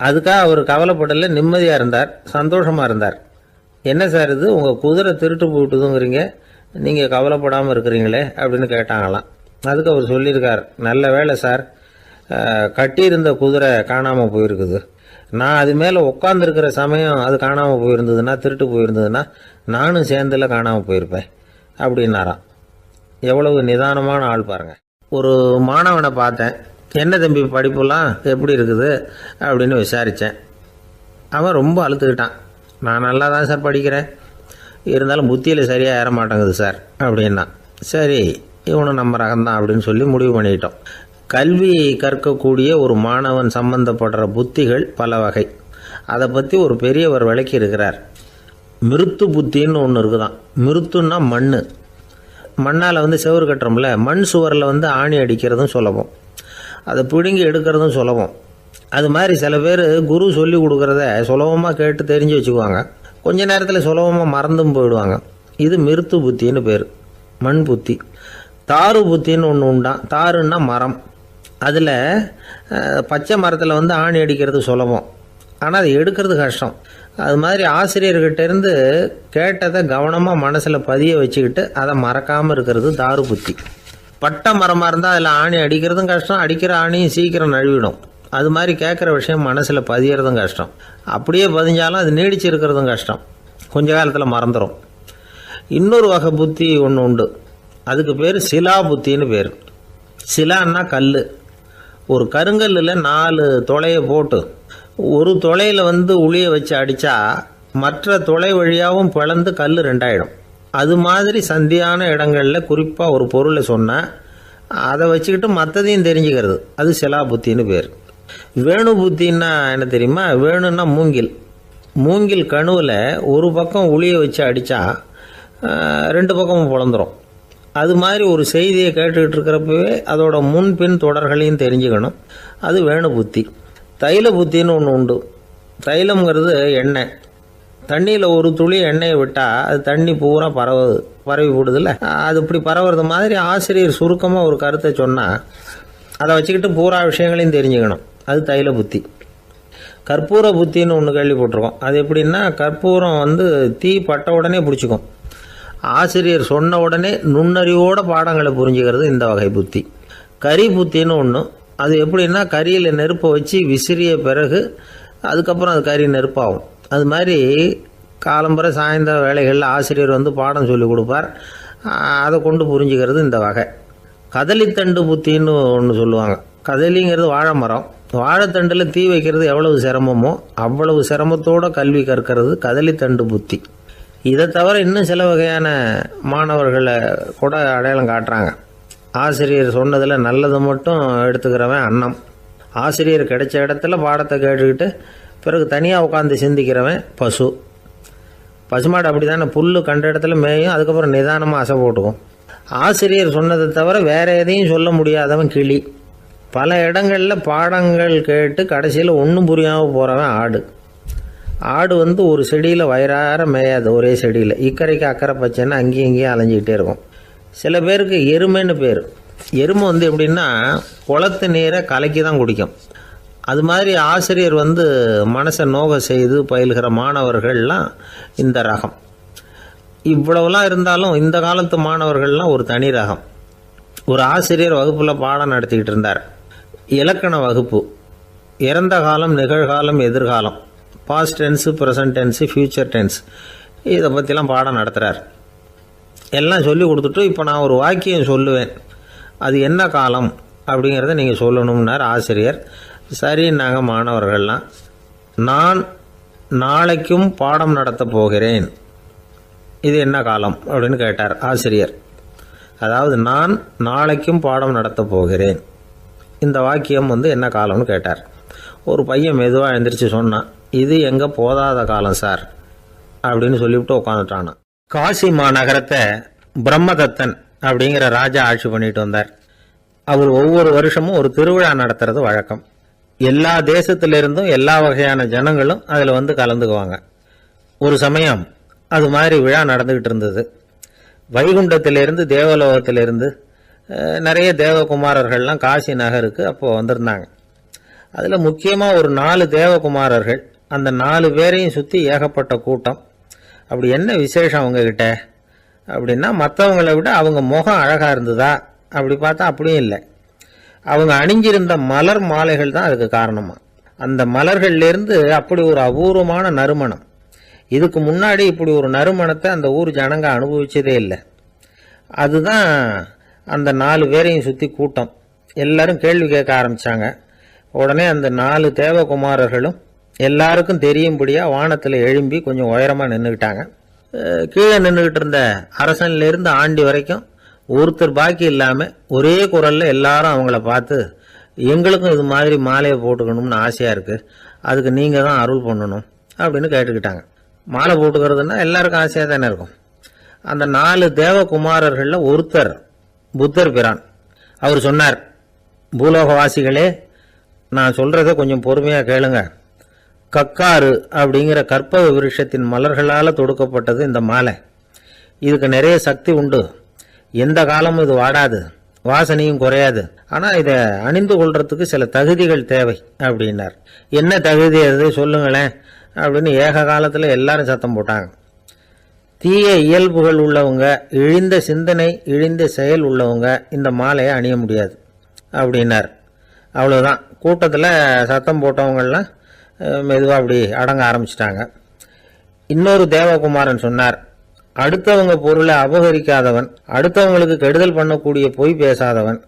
அதுக்காக அவர் கவலைப்படலை, நிம்மதியாக இருந்தார், சந்தோஷமாக இருந்தார். என்ன சார் இது, உங்கள் குதிரை திருட்டு போயிட்டுதுங்கிறீங்க, நீங்கள் கவலைப்படாமல் இருக்கிறீங்களே அப்படின்னு கேட்டாங்களாம். அதுக்கு அவர் சொல்லியிருக்கார், நல்ல வேலை சார், கட்டியிருந்த குதிரை காணாமல் போயிருக்குது. நான் அது மேலே உட்காந்துருக்கிற சமயம் அது காணாமல் போயிருந்ததுன்னா, திருட்டு போயிருந்ததுன்னா நானும் சேர்ந்தில் காணாமல் போயிருப்பேன் அப்படின்னாராம். எவ்வளவு நிதானமான ஆள் பாருங்கள். ஒரு மாணவனை பார்த்தேன், என்ன தம்பி படிப்புலாம் எப்படி இருக்குது அப்படின்னு விசாரித்தேன். அவன் ரொம்ப அழுத்துக்கிட்டான். நான் நல்லா தான் சார் படிக்கிறேன், இருந்தாலும் புத்தியில் சரியாக ஏற மாட்டேங்குது சார் அப்படின்னா. சரி, இவனும் நம்ம ரகம்தான் அப்படின்னு சொல்லி முடிவு பண்ணிக்கிட்டோம். கல்வி கற்கக்கூடிய ஒரு மாணவன் சம்பந்தப்படுற புத்திகள் பல வகை. அதை பற்றி ஒரு பெரியவர் விளக்கி இருக்கிறார். மிருத்து புத்தின்னு ஒன்று இருக்குதான். மிருத்துன்னா மண்ணால் செவுறு கட்டுறோம்ல, மண் சுவரில் ஆணி அடிக்கிறதும் சுலபம், அதை பிடுங்கி எடுக்கிறதும் சுலபம். அது மாதிரி சில பேர் குரு சொல்லி கொடுக்குறத சுலபமாக கேட்டு தெரிஞ்சு வச்சுக்குவாங்க, கொஞ்ச நேரத்தில் சுலபமாக மறந்தும் போயிடுவாங்க. இது மிருத்து புத்தின்னு பேர், மண் புத்தி. தாரு புத்தின்னு ஒன்று உண்டான். தாருன்னா மரம். அதில் பச்சை மரத்தில் ஆணி அடிக்கிறது சுலபம், ஆனால் அது எடுக்கிறது கஷ்டம். அது மாதிரி ஆசிரியர்கிட்டேருந்து கேட்டதை கவனமாக மனசில் பதிய வச்சுக்கிட்டு அதை மறக்காமல் இருக்கிறது தாரு புத்தி. பட்டை மரமாக இருந்தால் அதில் ஆணி அடிக்கிறதும் கஷ்டம், அடிக்கிற ஆணியும் சீக்கிரம் நழுவிடும். அது மாதிரி கேட்குற விஷயம் மனசில் பதியறதும் கஷ்டம். அப்படியே பதிஞ்சாலும் அது நீடிச்சு இருக்கிறதும் கஷ்டம், கொஞ்ச காலத்தில் மறந்துடும். இன்னொரு வகை புத்தி ஒன்று உண்டு, அதுக்கு பேர் சிலா புத்தின்னு பேர். சிலான்னா கல். ஒரு கருங்கல்லில் 4 துளையை போட்டு ஒரு துளையில் உளியை வச்சு அடித்தா மற்ற துளை வழியாகவும் பிளந்து கல் 2 ஆகிடும். அது மாதிரி சந்தியான இடங்களில் குறிப்பாக ஒரு பொருளை சொன்னால் அதை வச்சுக்கிட்டு மற்றதையும் தெரிஞ்சுக்கிறது, அது சிலா புத்தின்னு பேர். வேணு புத்தின்னா என்ன தெரியுமா? வேணுன்னா மூங்கில் கணுவில் ஒரு பக்கம் உளியை வச்சு அடித்தா 2 பக்கமும் பிளந்துடும். அது மாதிரி ஒரு செய்தியை கேட்டுக்கிட்டு இருக்கிறப்பவே அதோட முன்பின் தொடர்களையும் தெரிஞ்சுக்கணும், அது வேணு புத்தி. தைல புத்தின்னு ஒன்று உண்டு. தைலம்ங்கிறது எண்ணெய். தண்ணியில் ஒரு துளி எண்ணெயை விட்டால் அது தண்ணி பூரா பரவி போடுதில்ல, அது இப்படி பரவுறது மாதிரி ஆசிரியர் சுருக்கமாக ஒரு கருத்தை சொன்னால் அதை வச்சுக்கிட்டு பூரா விஷயங்களையும் தெரிஞ்சுக்கணும், அது தைல புத்தி. கற்பூர புத்தின்னு ஒன்று கேள்விப்பட்டிருக்கோம். அது எப்படின்னா, கற்பூரம் தீ பட்ட உடனே பிடிச்சிக்கும். ஆசிரியர் சொன்ன உடனே நுண்ணறிவோட பாடங்களை புரிஞ்சுக்கிறது இந்த வகை புத்தி. கரி புத்தின்னு ஒன்று. அது எப்படின்னா, கரியில் நெருப்பை வச்சு விசிறிய பிறகு அதுக்கப்புறம் அது கறி நெருப்பாகும். அது மாதிரி காலம்பரை சாயந்தர வேலைகளில் ஆசிரியர் பாடம் சொல்லி கொடுப்பார், அதை கொண்டு புரிஞ்சுக்கிறது இந்த வகை. கதலித்தண்டு புத்தின்னு ஒன்று சொல்லுவாங்க. கதலிங்கிறது வாழை மரம். வாழைத்தண்டில் தீ வைக்கிறது எவ்வளவு சிரமமோ அவ்வளவு சிரமத்தோடு கல்வி கற்கிறது கதலித்தண்டு புத்தி. இதை தவிர இன்னும் சில வகையான மாணவர்களை கூட அடையாளம் காட்டுறாங்க. ஆசிரியர் சொன்னதில் நல்லதை மட்டும் எடுத்துக்கிறவன் அன்னம். ஆசிரியர் கிடைச்ச இடத்துல பாடத்தை கேட்டுக்கிட்டு பிறகு தனியாக உட்காந்து சிந்திக்கிறவன் பசுமாடு அப்படி தானே, புல் கண்ட இடத்துல மேயும், அதுக்கப்புறம் நிதானமாக அசை போட்டுக்கும். ஆசிரியர் சொன்னதை தவிர வேறு எதையும் சொல்ல முடியாதவன் கிளி. பல இடங்களில் பாடங்கள் கேட்டு கடைசியில் ஒன்றும் புரியாமல் போகிறவன் ஆடு ஒரு செடியில் வயிறார மேயாது, ஒரே செடியில் இக்கரைக்கு அக்கறை பச்சைன்னா அங்கேயும் இங்கேயும் அலைஞ்சிக்கிட்டே இருக்கும். சில பேருக்கு எருமைன்னு பேர். எருமை எப்படின்னா குளத்து நீரை கலக்கி தான் குடிக்கும். அது மாதிரி ஆசிரியர் மனசை நோக செய்து பயில்கிற மாணவர்கள்லாம் இந்த ரகம். இவ்வளவுலாம் இருந்தாலும் இந்த காலத்து மாணவர்கள்லாம் ஒரு தனி ரகம். ஒரு ஆசிரியர் வகுப்பில் பாடம் நடத்திக்கிட்டு இருந்தார். இலக்கண வகுப்பு. இறந்த காலம், நிகழ்காலம், எதிர்காலம், past tense, present tense, future tense, இதை பற்றிலாம் பாடம் நடத்துகிறார். எல்லாம் சொல்லி கொடுத்துட்டு இப்போ நான் ஒரு வாக்கியம் சொல்லுவேன், அது என்ன காலம் அப்படிங்கிறத நீங்கள் சொல்லணும்னார் ஆசிரியர். சரி, நாங்கள் மாணவர்கள்லாம், நான் நாளைக்கும் பாடம் நடத்த போகிறேன், இது என்ன காலம் அப்படின்னு கேட்டார் ஆசிரியர். அதாவது நான் நாளைக்கும் பாடம் நடத்த போகிறேன், இந்த வாக்கியம் என்ன காலம்னு கேட்டார். ஒரு பையன் மெதுவாக எழுந்திரிச்சு சொன்னான், இது எங்கே போதாத காலம் சார் அப்படின்னு சொல்லிவிட்டு உட்காந்துட்டானா. காசி மாநகரத்தை பிரம்மதத்தன் அப்படிங்கிற ராஜா ஆட்சி பண்ணிட்டு வந்தார். அவர் ஒவ்வொரு வருஷமும் ஒரு திருவிழா நடத்துறது வழக்கம். எல்லா தேசத்திலிருந்தும் எல்லா வகையான ஜனங்களும் அதில் வந்து கலந்துக்குவாங்க. ஒரு சமயம் அது மாதிரி விழா நடந்துக்கிட்டு இருந்தது. வைகுண்டத்திலிருந்து தேவலோகத்திலிருந்து நிறைய தேவகுமாரர்கள்லாம் காசி நகருக்கு அப்போது வந்திருந்தாங்க. அதில் முக்கியமாக ஒரு 4 தேவகுமாரர்கள், அந்த 4 பேரையும் சுற்றி ஏகப்பட்ட கூட்டம். அப்படி என்ன விசேஷம் அவங்கக்கிட்ட அப்படின்னா, மற்றவங்களை விட அவங்க முகம் அழகாக இருந்ததா அப்படி பார்த்தா அப்படியும் இல்லை. அவங்க அணிஞ்சிருந்த மலர் மாலைகள் தான் அதுக்கு காரணமாக. அந்த மலர்கள்லேருந்து அப்படி ஒரு அபூர்வமான நறுமணம். இதுக்கு முன்னாடி இப்படி ஒரு நறுமணத்தை அந்த ஊர் ஜனங்க அனுபவிச்சதே இல்லை. அதுதான் அந்த 4 பேரையும் சுற்றி கூட்டம். எல்லாரும் கேள்வி கேட்க ஆரம்பித்தாங்க. உடனே அந்த 4 தேவகுமாரர்களும் எல்லாருக்கும் தெரியும்படியாக வானத்தில் எழும்பி கொஞ்சம் உயரமாக நின்றுக்கிட்டாங்க. கீழே நின்றுக்கிட்டு இருந்த அரசன்லேருந்து ஆண்டி வரைக்கும் ஒருத்தர் பாக்கி இல்லாமல் ஒரே குரலில் எல்லாரும் அவங்கள பார்த்து, எங்களுக்கும் இது மாதிரி மாலையை போட்டுக்கணும்னு ஆசையாக இருக்குது, அதுக்கு நீங்கள் தான் அருள் பண்ணணும் அப்படின்னு கேட்டுக்கிட்டாங்க. மாலை போட்டுக்கிறதுனா எல்லாருக்கும் ஆசையாக தானே இருக்கும். அந்த 4 தேவகுமாரர்களில் ஒருத்தர் புத்தர் பிரான். அவர் சொன்னார், பூலோகவாசிகளே, நான் சொல்கிறத கொஞ்சம் பொறுமையாக கேளுங்க. கக்காரு அப்படிங்கிற கற்பக விருஷத்தின் மலர்களால் தொடுக்கப்பட்டது இந்த மாலை. இதுக்கு நிறைய சக்தி உண்டு. எந்த காலமும் இது வாடாது, வாசனையும் குறையாது. ஆனால் இதை அணிந்து கொள்றதுக்கு சில தகுதிகள் தேவை அப்படின்னார். என்ன தகுதி அது சொல்லுங்களேன் அப்படின்னு ஏக காலத்தில் எல்லாரும் சத்தம் போட்டாங்க. தீய இயல்புகள் உள்ளவங்க, இழிந்த சிந்தனை, இழிந்த செயல் உள்ளவங்க இந்த மாலையை அணிய முடியாது அப்படின்னார். அவ்வளோதான். கூட்டத்தில் சத்தம் போட்டவங்கள்லாம் மெதுவாக அப்படி அடங்க ஆரம்பிச்சிட்டாங்க. இன்னொரு தேவகுமாரன் சொன்னார், அடுத்தவங்க பொருளை அபகரிக்காதவன், அடுத்தவங்களுக்கு கெடுதல் பண்ணக்கூடிய பொய் பேசாதவன்,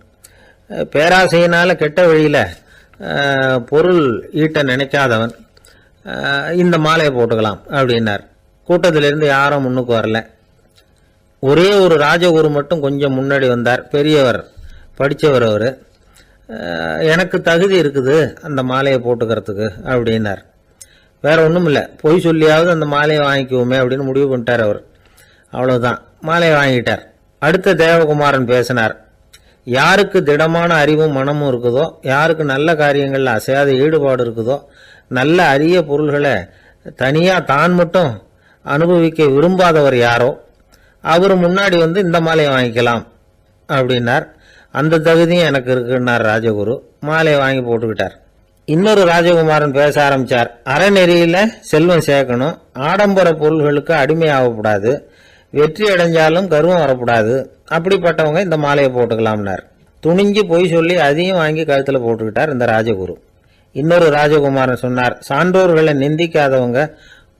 பேராசையினால் கெட்ட வழியில் பொருள் ஈட்ட நினைக்காதவன் இந்த மாலையை போட்டுக்கலாம் அப்படின்னார். கூட்டத்திலிருந்து யாரும் முன்னுக்கு வரல. ஒரே ஒரு ராஜகுரு மட்டும் கொஞ்சம் முன்னாடி வந்தார். பெரியவர், படித்தவர். அவர், எனக்கு தகுதி இருக்குது அந்த மாலையை போட்டுக்கிறதுக்கு அப்படின்னார். வேற ஒன்றும் இல்லை, பொய் சொல்லியாவது அந்த மாலையை வாங்கிக்குவோமே அப்படின்னு முடிவு பண்ணிட்டார் அவர். அவ்வளோதான், மாலையை வாங்கிட்டார். அடுத்த தேவகுமாரன் பேசினார். யாருக்கு திடமான அறிவும் மனமும் இருக்குதோ, யாருக்கு நல்ல காரியங்களில் அசையாத ஈடுபாடு இருக்குதோ, நல்ல அரிய பொருள்களை தனியாக தான் மட்டும் அனுபவிக்க விரும்பாதவர் யாரோ அவர் முன்னாடி வந்து இந்த மாலையை வாங்கிக்கலாம் அப்படின்னார். அந்த தகுதியும் எனக்கு இருக்குன்னார் ராஜகுரு. மாலையை வாங்கி போட்டுக்கிட்டார். இன்னொரு ராஜகுமாரன் பேச ஆரம்பித்தார். அறநெறியில் செல்வம் சேர்க்கணும், ஆடம்பர பொருள்களுக்கு அடிமையாகக்கூடாது, வெற்றி அடைஞ்சாலும் கர்வம் வரக்கூடாது, அப்படிப்பட்டவங்க இந்த மாலையை போட்டுக்கலாம்னார். துணிஞ்சு பொய் சொல்லி அதையும் வாங்கி கழுத்தில் போட்டுக்கிட்டார் இந்த ராஜகுரு. இன்னொரு ராஜகுமாரன் சொன்னார், சான்றோர்களை நிந்திக்காதவங்க,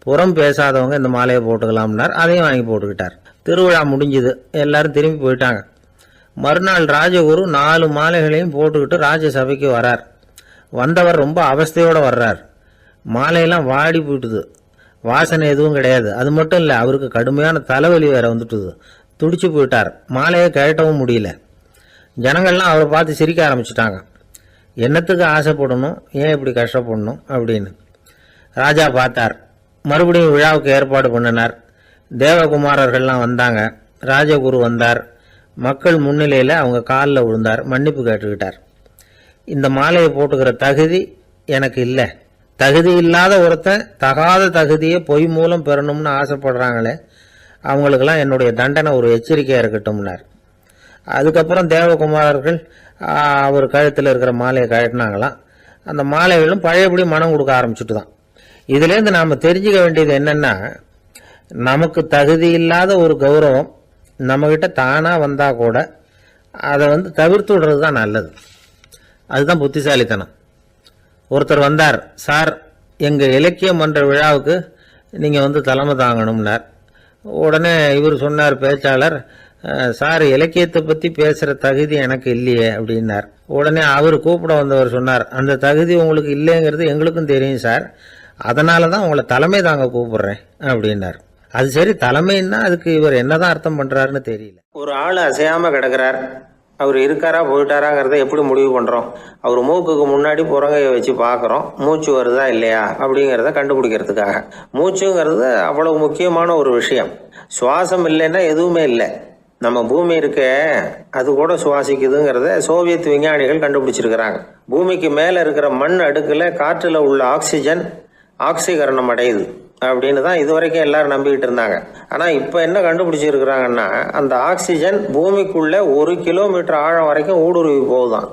புறம் பேசாதவங்க இந்த மாலையை போட்டுக்கலாம்னார். அதையும் வாங்கி போட்டுக்கிட்டார். திருவிழா முடிஞ்சுது, எல்லாரும் திரும்பி போயிட்டாங்க. மறுநாள் ராஜகுரு 4 மாலைகளையும் போட்டுக்கிட்டு ராஜசபைக்கு வரார். வந்தவர் ரொம்ப அவஸ்தையோடு வர்றார். மாலையெல்லாம் வாடி போயிட்டுது, வாசனை எதுவும் கிடையாது. அது மட்டும் இல்லை, அவருக்கு கடுமையான தலைவலி வேற வந்துட்டுது. துடிச்சு போயிட்டார். மாலையை கழட்டவும் முடியல. ஜனங்கள்லாம் அவரை பார்த்து சிரிக்க ஆரம்பிச்சிட்டாங்க. என்னத்துக்கு ஆசைப்படணும், ஏன் இப்படி கஷ்டப்படணும் அப்படின்னு. ராஜா பார்த்தார். மறுபடியும் விழாவுக்கு ஏற்பாடு பண்ணினார். தேவகுமாரர்கள்லாம் வந்தாங்க. ராஜகுரு வந்தார். மக்கள் முன்னிலையில் அவங்க காலில் விழுந்தார், மன்னிப்பு கேட்டுக்கிட்டார். இந்த மாலையை போட்டுக்கிற தகுதி எனக்கு இல்லை. தகுதி இல்லாத ஒருத்தன் தகாத தகுதியை பொய் மூலம் பெறணும்னு ஆசைப்படுறாங்களே, அவங்களுக்கெல்லாம் என்னுடைய தண்டனை ஒரு எச்சரிக்கையாக இருக்கட்டும்னார். அதுக்கப்புறம் தேவகுமாரர்கள் அவர் கழுத்தில் இருக்கிற மாலையை கழட்டினாங்களாம். அந்த மாலைகளும் பழையபடி மனம் கொடுக்க ஆரம்பிச்சுட்டு தான். இதுலேருந்து நாம் தெரிஞ்சுக்க வேண்டியது என்னென்னா, நமக்கு தகுதி இல்லாத ஒரு கௌரவம் நம்மக்கிட்ட தானாக வந்தால் கூட அதை தவிர்த்து விடுறது தான் நல்லது. அதுதான் புத்திசாலித்தனம். ஒருத்தர் வந்தார், சார் எங்கள் இலக்கிய மன்ற விழாவுக்கு நீங்கள் தலைமை தாங்கணும்னார். உடனே இவர் சொன்னார், பேச்சாளர், சார் இலக்கியத்தை பற்றி பேசுகிற தகுதி எனக்கு இல்லையே அப்படின்னார். உடனே அவர் கூப்பிட வந்தவர் சொன்னார், அந்த தகுதி உங்களுக்கு இல்லைங்கிறது எங்களுக்கும் தெரியும் சார், அதனால தான் உங்களை தலைமை தாங்க கூப்பிடுறேன் அப்படின்னார். அது சரி, தலைமைன்னா அதுக்கு இவர் என்னதான் அர்த்தம் பண்ணுறாருன்னு தெரியல. ஒரு ஆள் அசையாமல் கிடக்கிறார், அவர் இருக்காரா போயிட்டாராங்கிறத எப்படி முடிவு பண்ணுறோம்? அவர் மூக்குக்கு முன்னாடி புறங்கையை வச்சு பார்க்குறோம், மூச்சு வருதா இல்லையா அப்படிங்கிறத கண்டுபிடிக்கிறதுக்காக. மூச்சுங்கிறது அவ்வளவு முக்கியமான ஒரு விஷயம். சுவாசம் இல்லைன்னா எதுவுமே இல்லை. நம்ம பூமி இருக்கே அது கூட சுவாசிக்குதுங்கிறத சோவியத் விஞ்ஞானிகள் கண்டுபிடிச்சிருக்கிறாங்க. பூமிக்கு மேலே இருக்கிற மண் அடுக்கில் காற்றில் உள்ள ஆக்சிஜன் ஆக்சிகரணம் அடையுது அப்படின்னு தான் இதுவரைக்கும் எல்லாரும் நம்பிக்கிட்டு இருந்தாங்க. ஆனால் இப்போ என்ன கண்டுபிடிச்சிருக்கிறாங்கன்னா, அந்த ஆக்சிஜன் பூமிக்குள்ளே 1 கிலோமீட்டர் ஆழம் வரைக்கும் ஊடுருவி போகுதான்.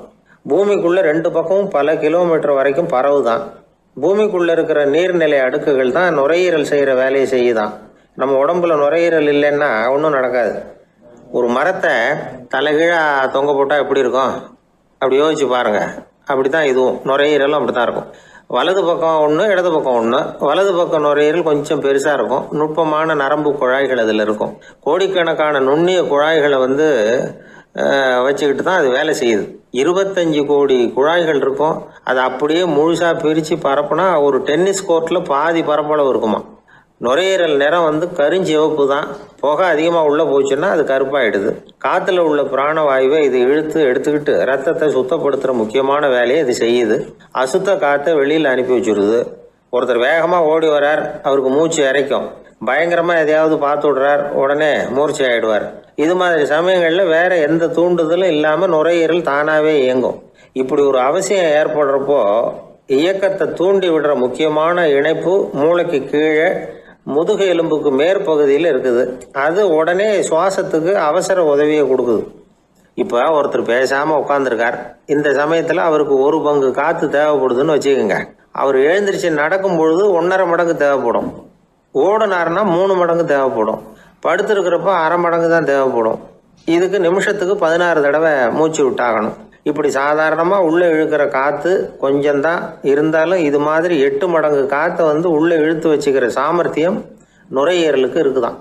பூமிக்குள்ளே 2 பக்கமும் பல கிலோமீட்டர் வரைக்கும் பரவுதான். பூமிக்குள்ளே இருக்கிற நீர்நிலை அடுக்குகள் தான் நுரையீரல் செய்கிற வேலையை செய்யுதான். நம்ம உடம்புல நுரையீரல் இல்லைன்னா ஒன்றும் நடக்காது. ஒரு மரத்தை தலைகீழாக தொங்க போட்டால் எப்படி இருக்கும் அப்படி யோசிச்சு பாருங்க. அப்படி தான் இதுவும் நுரையீரலும் அப்படி தான் இருக்கும். வலது பக்கம் ஒன்று, இடது பக்கம் ஒன்று. வலது பக்கம் நுரையீரல் கொஞ்சம் பெருசாக இருக்கும். நுட்பமான நரம்பு குழாய்கள் அதில் இருக்கும். கோடிக்கணக்கான நுண்ணிய குழாய்களை வச்சுக்கிட்டு தான் அது வேலை செய்யுது. 25 கோடி குழாய்கள் இருக்கும். அதை அப்படியே முழுசாக பிரித்து பரப்புனா ஒரு டென்னிஸ் கோர்ட்டில் பாதி பரப்பளவு இருக்குமா. நுரையீரல் நிறம் கருஞ்சிவப்பு தான். புகை அதிகமாக உள்ளே போச்சுன்னா அது கருப்பாயிடுது. காற்றுல உள்ள பிராணவாயுவை இது எடுத்துக்கிட்டு ரத்தத்தை சுத்தப்படுத்துகிற முக்கியமான வேலையை இது செய்யுது. அசுத்த காற்றை வெளியில் அனுப்பி வச்சுருது. ஒருத்தர் வேகமாக ஓடி வர்றார், அவருக்கு மூச்சு இறைக்கும். பயங்கரமாக எதையாவது பார்த்து விடுறார், உடனே மூர்ச்சி ஆகிடுவார். இது மாதிரி சமயங்களில் வேற எந்த தூண்டுதலும் இல்லாமல் நுரையீரல் தானாகவே இயங்கும். இப்படி ஒரு அவசியம் ஏற்படுறப்போ இயக்கத்தை தூண்டி விடுற முக்கியமான இணைப்பு மூளைக்கு கீழே முதுகு எலும்புக்கு மேற்பகுதியில் இருக்குது. அது உடனே சுவாசத்துக்கு அவசர உதவியை கொடுக்குது. இப்போ ஒருத்தர் பேசாமல் உட்காந்துருக்கார். இந்த சமயத்தில் அவருக்கு 1 பங்கு காற்று தேவைப்படுதுன்னு வச்சுக்கோங்க. அவர் எழுந்திரிச்சு நடக்கும் பொழுது 1.5 மடங்கு தேவைப்படும். ஓடினார்னா 3 மடங்கு தேவைப்படும். படுத்திருக்கிறப்ப 1/2 மடங்கு தான் தேவைப்படும். இதுக்கு நிமிஷத்துக்கு 16 தடவை மூச்சு விட்டாகணும். இப்படி சாதாரணமாக உள்ளே இழுக்கிற காற்று கொஞ்சம்தான் இருந்தாலும் இது மாதிரி 8 மடங்கு காற்றை உள்ளே இழுத்து வச்சுக்கிற சாமர்த்தியம் நுரையீரலுக்கு இருக்குதான்.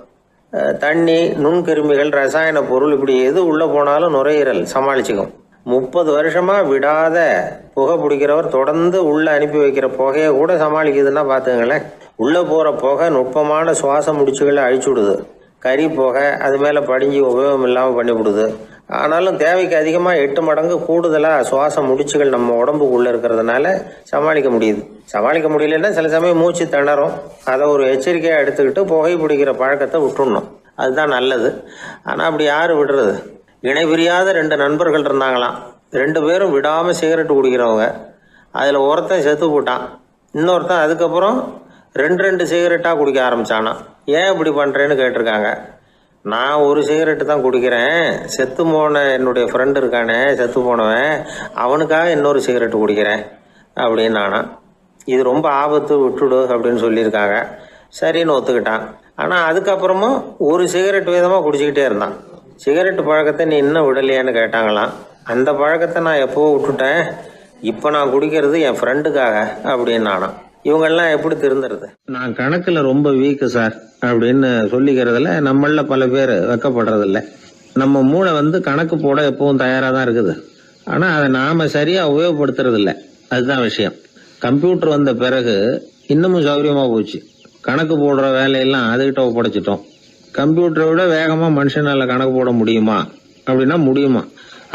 தண்ணி, நுண்கிருமிகள், ரசாயன பொருள் இப்படி எது உள்ளே போனாலும் நுரையீரல் சமாளிச்சுக்கும். 30 வருஷமாக விடாத புகை பிடிக்கிறவர் தொடர்ந்து உள்ளே அனுப்பி வைக்கிற புகையை கூட சமாளிக்குதுன்னா பார்த்துங்களேன். உள்ளே போகிற புகை நுட்பமான சுவாச முடிச்சுகளை அழிச்சுடுது. கறி புகை அது மேலே படிஞ்சு உபயோகம் இல்லாமல் பண்ணிவிடுது. ஆனாலும் தேவைக்கு அதிகமாக 8 மடங்கு கூடுதலாக சுவாச முடிச்சுகள் நம்ம உடம்புக்குள்ளே இருக்கிறதுனால சமாளிக்க முடியுது. சமாளிக்க முடியலன்னா சில சமயம் மூச்சு திணறும். அதை ஒரு எச்சரிக்கையாக எடுத்துக்கிட்டு புகை பிடிக்கிற பழக்கத்தை விட்டுடணும். அதுதான் நல்லது. ஆனால் அப்படி யார் விடுறது? இணை பிரியாத 2 நண்பர்கள் இருந்தாங்களாம். 2 பேரும் விடாமல் சிகரெட்டு குடிக்கிறவங்க. அதில் ஒருத்தன் செத்து போட்டான். இன்னொருத்தன் அதுக்கப்புறம் 2 சிகரெட்டாக குடிக்க ஆரம்பித்தானா. ஏன் இப்படி பண்ணுறேன்னு கேட்டிருக்காங்க. நான் 1 சிகரெட்டு தான் குடிக்கிறேன். செத்து போன என்னுடைய ஃப்ரெண்டு இருக்கானே, செத்து போனவன், அவனுக்காக இன்னொரு சிகரெட்டு குடிக்கிறேன் அப்படின்னு நானா. இது ரொம்ப ஆபத்து, விட்டுடு அப்படின்னு சொல்லியிருக்காங்க. சரின்னு ஒத்துக்கிட்டான். ஆனால் அதுக்கப்புறமும் 1 சிகரெட் வீதமாக குடிச்சிக்கிட்டே இருந்தான். சிகரெட்டு பழக்கத்தை நீ இன்னும் விடலையான்னு கேட்டாங்களாம். அந்த பழக்கத்தை நான் எப்போவோ விட்டுட்டேன். இப்போ நான் குடிக்கிறது என் ஃப்ரெண்டுக்காக அப்படின்னு நானா. இவங்கெல்லாம் எப்படி திருந்துறது? நான் கணக்கில் ரொம்ப வீக்கு சார் அப்படின்னு சொல்லிக்கிறதுல நம்மள பல பேர் வெக்கப்படுறதில்ல. நம்ம மூளை கணக்கு போட எப்பவும் தயாராக தான் இருக்குது. ஆனால் அதை நாம் சரியாக உபயோகப்படுத்துறதில்ல. அதுதான் விஷயம். கம்ப்யூட்டர் வந்த பிறகு இன்னமும் சௌகரியமாக போச்சு. கணக்கு போடுற வேலையெல்லாம் அதுகிட்ட ஒப்படைச்சிட்டோம். கம்ப்யூட்டரை விட வேகமாக மனுஷனால் கணக்கு போட முடியுமா அப்படின்னா முடியுமா.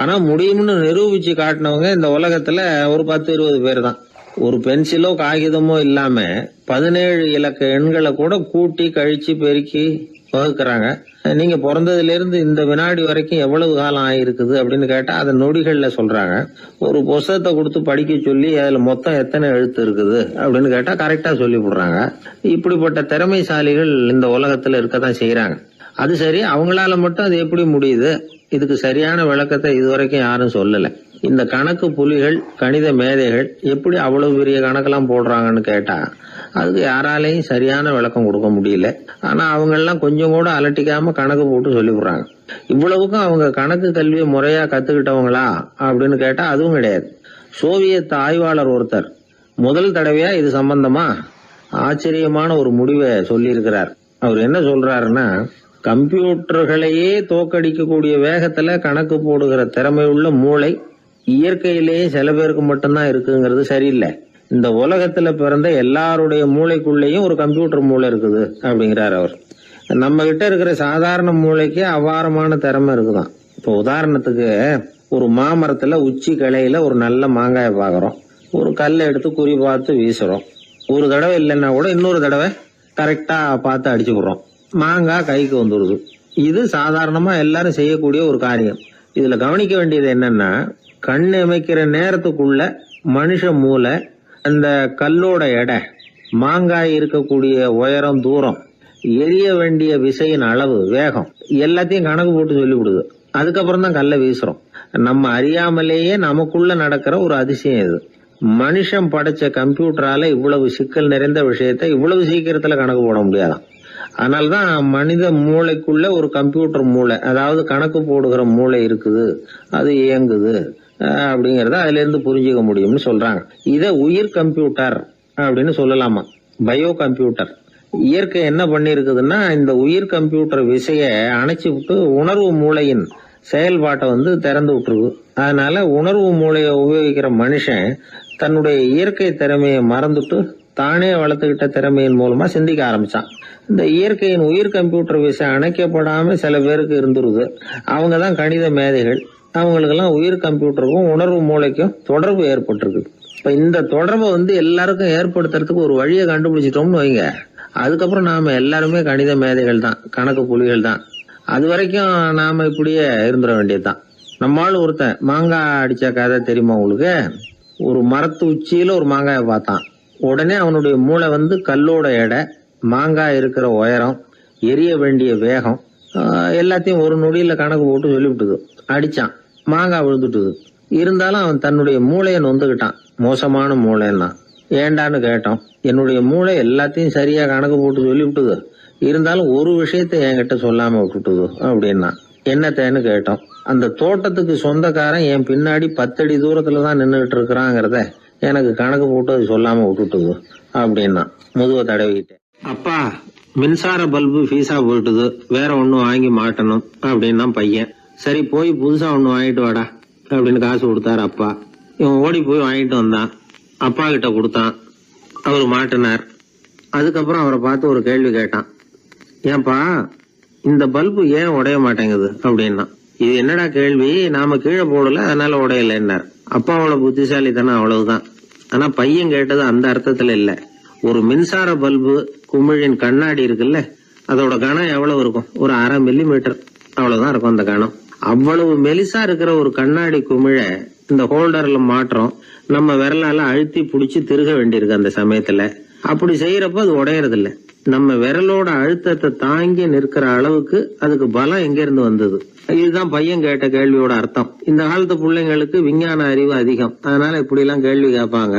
ஆனால் முடியும்னு நிரூபித்து காட்டினவங்க இந்த உலகத்தில் ஒரு 10-20 பேர் தான். ஒரு பென்சிலோ காகிதமோ இல்லாம 17 இலக்க எண்களை கூட கூட்டி கழிச்சு பெருக்கி வகுக்கிறாங்க. நீங்க பிறந்ததுல இருந்து இந்த வினாடி வரைக்கும் எவ்வளவு காலம் ஆயிருக்குது அப்படின்னு கேட்டா அதை நொடிகள்ல சொல்றாங்க. ஒரு புத்தகத்தை கொடுத்து படிக்க சொல்லி அதுல மொத்தம் எத்தனை எழுத்து இருக்குது அப்படின்னு கேட்டா கரெக்டா சொல்லி விடுறாங்க. இப்படிப்பட்ட திறமைசாலிகள் இந்த உலகத்துல இருக்கதான் செய்யறாங்க. அது சரி, அவங்களால மட்டும் அது எப்படி முடியுது? இதுக்கு சரியான விளக்கத்தை இதுவரைக்கும் யாரும் சொல்லல. இந்த கணக்கு புலிகள், கணித மேதைகள் எப்படி அவ்வளவு பெரிய கணக்கெல்லாம் போடுறாங்கன்னு கேட்டா அதுக்கு யாராலையும் சரியான விளக்கம் கொடுக்க முடியல. ஆனா அவங்க எல்லாம் கொஞ்சம் கூட அலட்டிக்காம கணக்கு போட்டு சொல்லிவிடுறாங்க. இவ்வளவுக்கும் அவங்க கணக்கு கல்வியை முறையா கத்துக்கிட்டவங்களா அப்படின்னு கேட்டா அதுவும் கிடையாது. சோவியத் ஆய்வாளர் ஒருத்தர் முதல் தடவையா இது சம்பந்தமா ஆச்சரியமான ஒரு முடிவை சொல்லியிருக்கிறார். அவர் என்ன சொல்றாருன்னா, கம்ப்யூட்டர்களையே தோக்கடிக்கக்கூடிய வேகத்துல கணக்கு போடுகிற திறமையுள்ள மூளை இயற்கையிலேயே சில பேருக்கு மட்டும்தான் இருக்குங்கிறது சரியில்லை. இந்த உலகத்துல பிறந்த எல்லாருடைய மூளைக்குள்ளேயும் ஒரு கம்ப்யூட்டர் மூளை இருக்குது அப்படிங்கிறார் அவர். நம்ம கிட்ட இருக்கிற சாதாரண மூளைக்கு அபாரமான திறமை இருக்குதான். இப்போ உதாரணத்துக்கு ஒரு மாமரத்துல உச்சி கிளையில ஒரு நல்ல மாங்காயை பாக்குறோம். ஒரு கல்லை எடுத்து குறி பார்த்து வீசுறோம். ஒரு தடவை இல்லைன்னா கூட இன்னொரு தடவை கரெக்டா பார்த்து அடிச்சு விடுறோம். மாங்காய் கைக்கு வந்துடுது. இது சாதாரணமா எல்லாரும் செய்யக்கூடிய ஒரு காரியம். இதுல கவனிக்க வேண்டியது என்னன்னா, கண் இமைக்கிற நேரத்துக்குள்ள மனுஷ மூளை அந்த கல்லோட எடை, மாங்காய் இருக்கக்கூடிய உயரம், தூரம், எரிய வேண்டிய விசையின் அளவு, வேகம் எல்லாத்தையும் கணக்கு போட்டு சொல்லிவிடுது. அதுக்கப்புறம் தான் கல்லை வீசுறோம். நம்ம அறியாமலேயே நமக்குள்ள நடக்கிற ஒரு அதிசயம் இது. மனுஷன் படைச்ச கம்ப்யூட்டரால இவ்வளவு சிக்கல் நிறைந்த விஷயத்தை இவ்வளவு சீக்கிரத்துல கணக்கு போட முடியாதான். அதனால்தான் மனித மூளைக்குள்ள ஒரு கம்ப்யூட்டர் மூளை, அதாவது கணக்கு போடுகிற மூளை இருக்குது, அது இயங்குது அப்படிங்கறத அதுல இருந்து புரிஞ்சுக்க முடியும்னு சொல்றாங்க. இத உயிர் கம்ப்யூட்டர் அப்படின்னு சொல்லலாமா, பயோ கம்ப்யூட்டர். இயற்கை என்ன பண்ணிருக்குதுன்னா, இந்த உயிர் கம்ப்யூட்டர் விசைய அணைச்சி விட்டு உணர்வு மூளையின் செயல்பாட்டை திறந்து விட்டுருக்கு. அதனால உணர்வு மூளையை உபயோகிக்கிற மனுஷன் தன்னுடைய இயற்கை திறமையை மறந்துட்டு தானே வளர்த்துக்கிட்ட திறமையின் மூலமா சிந்திக்க ஆரம்பிச்சான். இந்த இயற்கையின் உயிர் கம்ப்யூட்டர் விசை அணைக்கப்படாம சில பேருக்கு இருந்துருது. அவங்கதான் கணித மேதைகள். அவங்களுக்கெல்லாம் உயிர் கம்ப்யூட்டருக்கும் உணர்வு மூளைக்கும் தொடர்பு ஏற்பட்டிருக்கு. இப்ப இந்த தொடர்பை எல்லாருக்கும் ஏற்படுத்துறதுக்கு ஒரு வழியை கண்டுபிடிச்சிட்டோம்னு வைங்க, அதுக்கப்புறம் நாம எல்லாருமே கணித மேதைகள் தான், கணக்கு புலிகள் தான். அது வரைக்கும் நாம இப்படியே இருந்துட வேண்டியதுதான். நம்மால் ஒருத்தன் மாங்காய் அடிச்ச கதை தெரியுமா உங்களுக்கு? ஒரு மரத்து உச்சியில ஒரு மாங்காயை பார்த்தான். உடனே அவனுடைய மூளை கல்லோட எடை, மாங்காய் இருக்கிற உயரம், எரிய வேண்டிய வேகம் எல்லாத்தையும் ஒரு நொடியில கணக்கு போட்டு சொல்லிவிட்டுது. அடிச்சான், மாங்காய் விழுந்துட்டுது. இருந்தாலும் அவன் தன்னுடைய மூளையை நொந்துக்கிட்டான். மோசமான மூளைன்னா ஏண்டான்னு கேட்டோம். என்னுடைய மூளை எல்லாத்தையும் சரியா கணக்கு போட்டு சொல்லிவிட்டுது, இருந்தாலும் ஒரு விஷயத்த என்கிட்ட சொல்லாம விட்டுட்டுது அப்படின்னா. என்னத்தேன்னு கேட்டோம். அந்த தோட்டத்துக்கு சொந்தக்காரன் என் பின்னாடி 10 அடி தூரத்துலதான் நின்றுகிட்டு இருக்கிறாங்கிறத எனக்கு கணக்கு போட்டு அது சொல்லாம விட்டுட்டுது அப்படின்னா. முதுவை தடவிக்கிட்டேன். அப்பா, மின்சார பல்பு ஃபீஸா போயிட்டுது, வேற ஒண்ணு வாங்கி மாட்டணும் அப்படின்னா பையன். சரி போய் புதுசா ஒண்ணு வாங்கிட்டு வாடா அப்படின்னு காசு கொடுத்தாரு அப்பா. இவன் ஓடி போய் வாங்கிட்டு வந்தான். அப்பா கிட்ட கொடுத்தான். அவரு மாட்டினார். அதுக்கப்புறம் அவரை பார்த்து ஒரு கேள்வி கேட்டான். ஏன்பா, இந்த பல்பு ஏன் உடைய மாட்டேங்குது அப்படின்னா. இது என்னடா கேள்வி, நாம கீழே போடல அதனால உடையலன்னார். அப்பாவோட புத்திசாலித்தனம் அவ்வளவுதான். ஆனா பையன் கேட்டது அந்த அர்த்தத்துல இல்ல. ஒரு மின்சார பல்பு குமிழின் கண்ணாடி இருக்குல்ல, அதோட கனம் எவ்வளவு இருக்கும்? ஒரு 1/2 மில்லிமீட்டர் அவ்வளவுதான் இருக்கும் அந்த கனம். அவ்வளவு மெலிசா இருக்கிற ஒரு கண்ணாடி குமிழ இந்த ஹோல்டர்ல மாற்றம் நம்ம விரலால அழுத்தி புடிச்சு திருக வேண்டியிருக்கு. அந்த சமயத்துல அப்படி செய்யறப்ப அது உடையறது இல்ல. நம்ம விரலோட அழுத்தத்தை தாங்கி நிற்கிற அளவுக்கு அதுக்கு பலம் எங்க இருந்து வந்தது? இதுதான் பையன் கேட்ட கேள்வியோட அர்த்தம். இந்த காலத்து பிள்ளைங்களுக்கு விஞ்ஞான அறிவு அதிகம், அதனால இப்படி எல்லாம் கேள்வி கேட்பாங்க.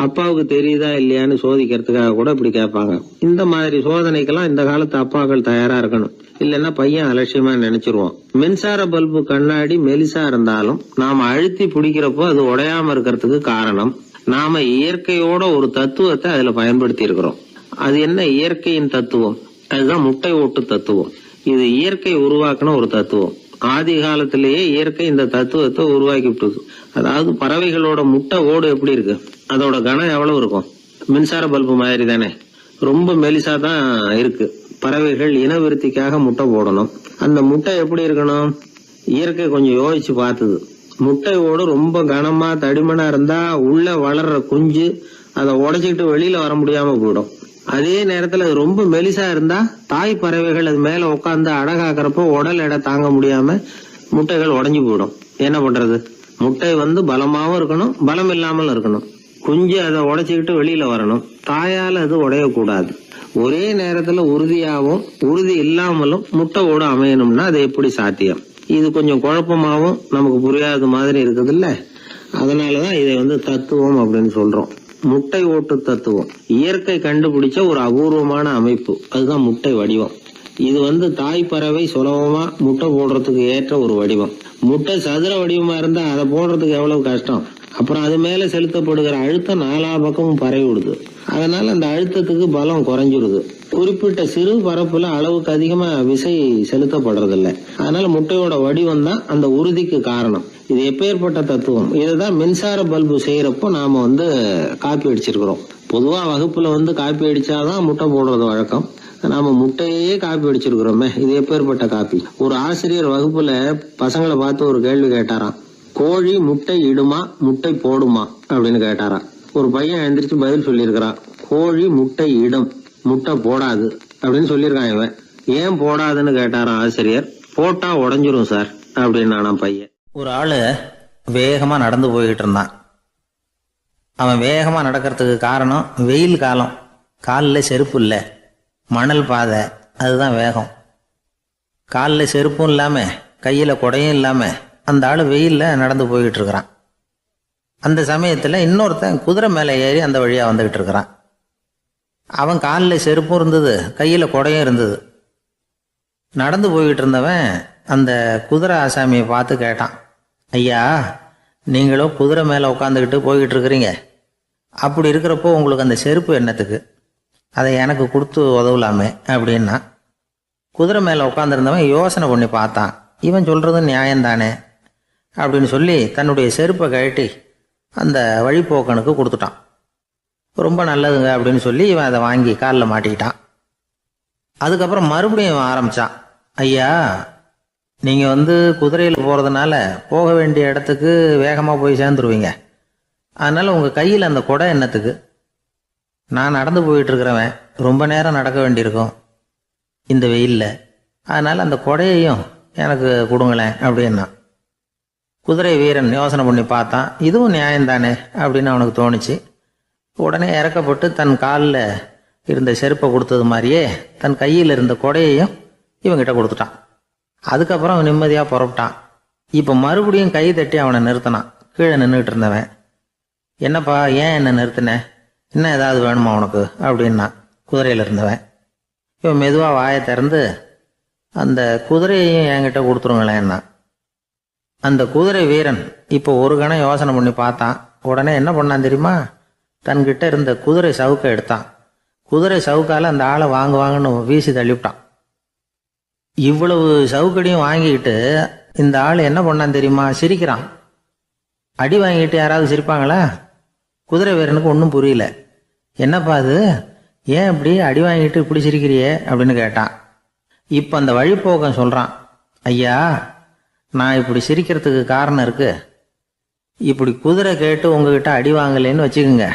அப்பாவுக்கு தெரியுதா இல்லையான்னு சோதிக்கிறதுக்காக கூட இப்படி கேட்பாங்க. இந்த மாதிரி சோதனைக்கெல்லாம் இந்த காலத்து அப்பாக்கள் தயாரா இருக்கணும். இல்லைன்னா பையன் அலட்சியமா நினைச்சிருவோம். மின்சார பல்பு கண்ணாடி மெலிசா இருந்தாலும் நாம அழுத்தி பிடிக்கிறப்போ அது உடையாம இருக்கிறதுக்கு காரணம், நாம இயற்கையோட ஒரு தத்துவத்தை அதுல பயன்படுத்தி இருக்கிறோம். அது என்ன இயற்கையின் தத்துவம்? அதுதான் முட்டை ஓட்டு தத்துவம். இது இயற்கை உருவாக்கின ஒரு தத்துவம். ஆதி காலத்திலேயே இயற்கை இந்த தத்துவத்தை உருவாக்கி விட்டது. அதாவது பறவைகளோட முட்டை ஓடு எப்படி இருக்கு, அதோட கனம் எவ்வளவு இருக்கும்? மின்சார பல்பு மாதிரி தானே, ரொம்ப மெலிசா தான் இருக்கு. பறவைகள் இனவிருத்திக்காக முட்டை போடணும். அந்த முட்டை எப்படி இருக்கணும்? இயற்கை கொஞ்சம் யோசிச்சு பார்த்தது. முட்டை ஓடு ரொம்ப கனமா தடிமனா இருந்தா உள்ள வளர்ற குஞ்சு அதை உடைச்சிக்கிட்டு வெளியில வர முடியாம போயிடும். அதே நேரத்துல அது ரொம்ப மெலிசா இருந்தா தாய் பறவைகள் அது மேல உட்காந்து அடகாக்குறப்போ உடல் எடை தாங்க முடியாம முட்டைகள் உடைஞ்சு போயிடும். என்ன பண்றது? முட்டை பலமாவும் இருக்கணும், பலம் இல்லாமல் இருக்கணும். குஞ்சு அதை உடைச்சுக்கிட்டு வெளியில வரணும். தாயால அது உடையக்கூடாது. ஒரே நேரத்துல உறுதியாவும் உறுதி இல்லாமலும் முட்டை ஓடு அமையணும்னா அது எப்படி சாத்தியம்? இது கொஞ்சம் குழப்பமாவும் நமக்கு புரியாத மாதிரி இருக்குது இல்ல. அதனாலதான் இதை தத்துவம் அப்படின்னு சொல்றோம். முட்டை ஓட்டு தத்துவம் இயற்கை கண்டுபிடிச்ச ஒரு அபூர்வமான அமைப்பு. அதுதான் முட்டை வடிவம். இது தாய் பறவை சுலபமா முட்டை போடுறதுக்கு ஏற்ற ஒரு வடிவம். முட்டை சதுர வடிவமா இருந்தா அதை போடுறதுக்கு எவ்வளவு கஷ்டம். அப்புறம் அது மேல செலுத்தப்படுகிற அழுத்தம் 4 பக்கமும் பரவி விடுது. அதனால அந்த அழுத்தத்துக்கு பலம் குறைஞ்சிருது. குறிப்பிட்ட சிறு பரப்புல அளவுக்கு அதிகமா விசை செலுத்தப்படுறது இல்ல. அதனால முட்டையோட வடிவம் தான் அந்த உறுதிக்கு காரணம். இது எப்பேற்பட்ட தத்துவம். இதுதான் மின்சார பல்பு செய்யறப்போ நாம காப்பி அடிச்சிருக்கிறோம். பொதுவா வகுப்புல காப்பி அடிச்சாதான் முட்டை போடுறது வழக்கம். நாம முட்டையே காப்பி அடிச்சிருக்கிறோமே, இது எப்பேற்பட்ட காப்பி. ஒரு ஆசிரியர் வகுப்புல பசங்களை பார்த்து ஒரு கேள்வி கேட்டாராம். கோழி முட்டை இடுமா, முட்டை போடுமா அப்படின்னு கேட்டாராம். ஒரு பையன் எந்திரிச்சு பதில் சொல்லியிருக்கிறான். கோழி முட்டை இடும், முட்டை போடாது அப்படின்னு சொல்லியிருக்கான். இவன் ஏன் போடாதுன்னு கேட்டாராம் ஆசிரியர். போட்டா உடஞ்சிரும் சார் அப்படின்னு பையன். ஒரு ஆளு வேகமா நடந்து போய்கிட்டு இருந்தான். அவன் வேகமா நடக்கிறதுக்கு காரணம் வெயில் காலம், காலில் செருப்பு இல்லை, மணல் பாதை, அதுதான் வேகம். காலில் செருப்பும் இல்லாம கையில குடையும் இல்லாம அந்த ஆளு வெயில்ல நடந்து போய்கிட்டு இருக்கிறான். அந்த சமயத்துல இன்னொருத்தன் குதிரை மேல ஏறி அந்த வழியா வந்துகிட்டு இருக்கிறான். அவன் காலில் செருப்பும் இருந்தது, கையில குடையும் இருந்தது. நடந்து போய்கிட்டு இருந்தவன் அந்த குதிரை ஆசாமியை பார்த்து கேட்டான், ஐயா, நீங்களும் குதிரை மேல உட்காந்துக்கிட்டு போய்கிட்டு இருக்கிறீங்க, அப்படி இருக்கிறப்போ உங்களுக்கு அந்த செருப்பு என்னத்துக்கு? அதை எனக்கு கொடுத்து உதவலாமே அப்படின்னா. குதிரை மேல உட்காந்துருந்தவன் யோசனை பண்ணி பார்த்தான். இவன் சொல்றது நியாயம்தானே அப்படின்னு சொல்லி தன்னுடைய செருப்பை கழட்டி அந்த வழிப்போக்கனுக்கு கொடுத்துட்டான். ரொம்ப நல்லதுங்க அப்படின்னு சொல்லி இவன் அதை வாங்கி காலில் மாட்டிக்கிட்டான். அதுக்கப்புறம் மறுபடியும் இவன் ஆரம்பிச்சான், ஐயா, நீங்க குதிரையில் போறதுனால போக வேண்டிய இடத்துக்கு வேகமா போய் சேர்ந்துருவீங்க, அதனால உங்க கையில் அந்த குடை என்னத்துக்கு? நான் நடந்து போயிட்டு இருக்கிறவன், ரொம்ப நேரம் நடக்க வேண்டியிருக்கும் இந்த வெயில்ல, அதனால அந்த குடையையும் எனக்கு கொடுங்களேன் அப்படின்னா. குதிரை வீரன் யோசனை பண்ணி பார்த்தான், இதுவும் நியாயம்தானே அப்படின்னு அவனுக்கு தோணுச்சு. உடனே இறக்கப்பட்டு தன் காலில் இருந்த செருப்பை கொடுத்தது மாதிரியே தன் கையில் இருந்த கொடையையும் இவங்கிட்ட கொடுத்துட்டான். அதுக்கப்புறம் அவன் நிம்மதியாக புறப்பட்டான். இப்போ மறுபடியும் கை தட்டி அவனை நிறுத்தினான். கீழே நின்றுட்டு இருந்தவன், என்னப்பா ஏன் என்ன நிறுத்தின, இன்னும் ஏதாவது வேணுமா உனக்கு அப்படின்னா குதிரையில் இருந்தவன். இவன் மெதுவாக வாயை திறந்து அந்த குதிரையையும் என்கிட்ட கொடுத்துருங்களேன்னா. அந்த குதிரை வீரன் இப்போ ஒரு கணம் யோசனை பண்ணி பார்த்தான். உடனே என்ன பண்ணான் தெரியுமா? தன்கிட்ட இருந்த குதிரை சவுக்கை எடுத்தான். குதிரை சவுக்கால அந்த ஆளை வாங்குவாங்கன்னு வீசி தள்ளிவிட்டான். இவ்வளவு சவுக்கடியும் வாங்கிக்கிட்டு இந்த ஆள் என்ன பண்ணான் தெரியுமா? சிரிக்கிறான். அடி வாங்கிட்டு யாராவது சிரிப்பாங்களா? குதிரை வீரனுக்கு ஒன்றும் புரியல. என்னப்பா அது, ஏன் இப்படி அடி வாங்கிட்டு இப்படி சிரிக்கிறியே அப்படின்னு கேட்டான். இப்போ அந்த வழிப்போக்கன் சொல்றான், ஐயா, நான் இப்படி சிரிக்கிறதுக்கு காரணம் இருக்கு. இப்படி குதிரை கேட்டு உங்ககிட்ட அடி வாங்கலைன்னு வச்சுக்கோங்க,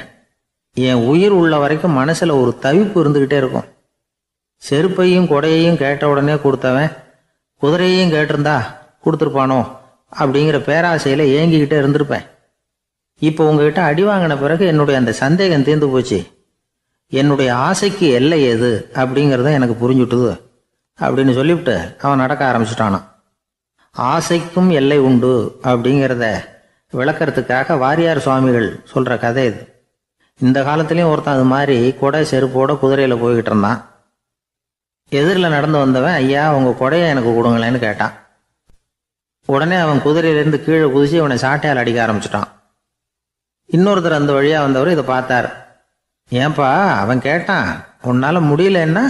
என் உயிர் உள்ள வரைக்கும் மனசுல ஒரு தவிப்பு இருந்துகிட்டே இருக்கும். செருப்பையும் கொடையையும் கேட்ட உடனே கொடுத்தவன் குதிரையையும் கேட்டிருந்தா கொடுத்துருப்பானோ அப்படிங்கிற பேராசையில ஏங்கிக்கிட்டே இருந்திருப்பேன். இப்போ உங்ககிட்ட அடி வாங்கின பிறகு என்னுடைய அந்த சந்தேகம் தீர்ந்து போச்சு. என்னுடைய ஆசைக்கு எல்லை எது அப்படிங்கிறத எனக்கு புரிஞ்சுட்டுது அப்படின்னு சொல்லிவிட்டு அவன் நடக்க ஆரம்பிச்சுட்டானான். ஆசைக்கும் எல்லை உண்டு அப்படிங்கிறத விளக்கறதுக்காக வாரியார் சுவாமிகள் சொல்ற கதை இது. இந்த காலத்திலயும் ஒருத்தன் அது மாதிரி கொடை செருப்போட குதிரையில போய்கிட்டு இருந்தான். எதிரில் நடந்து வந்தவன், ஐயா, உங்க கொடையை எனக்கு கொடுங்களேன்னு கேட்டான். உடனே அவன் குதிரையிலிருந்து கீழே குதிச்சு அவனை சாட்டையால் அடிக்க ஆரம்பிச்சுட்டான். இன்னொருத்தர் அந்த வழியா வந்தவர் இதை பார்த்தார். ஏன்பா, அவன் கேட்டான், உன்னால முடியலன்னா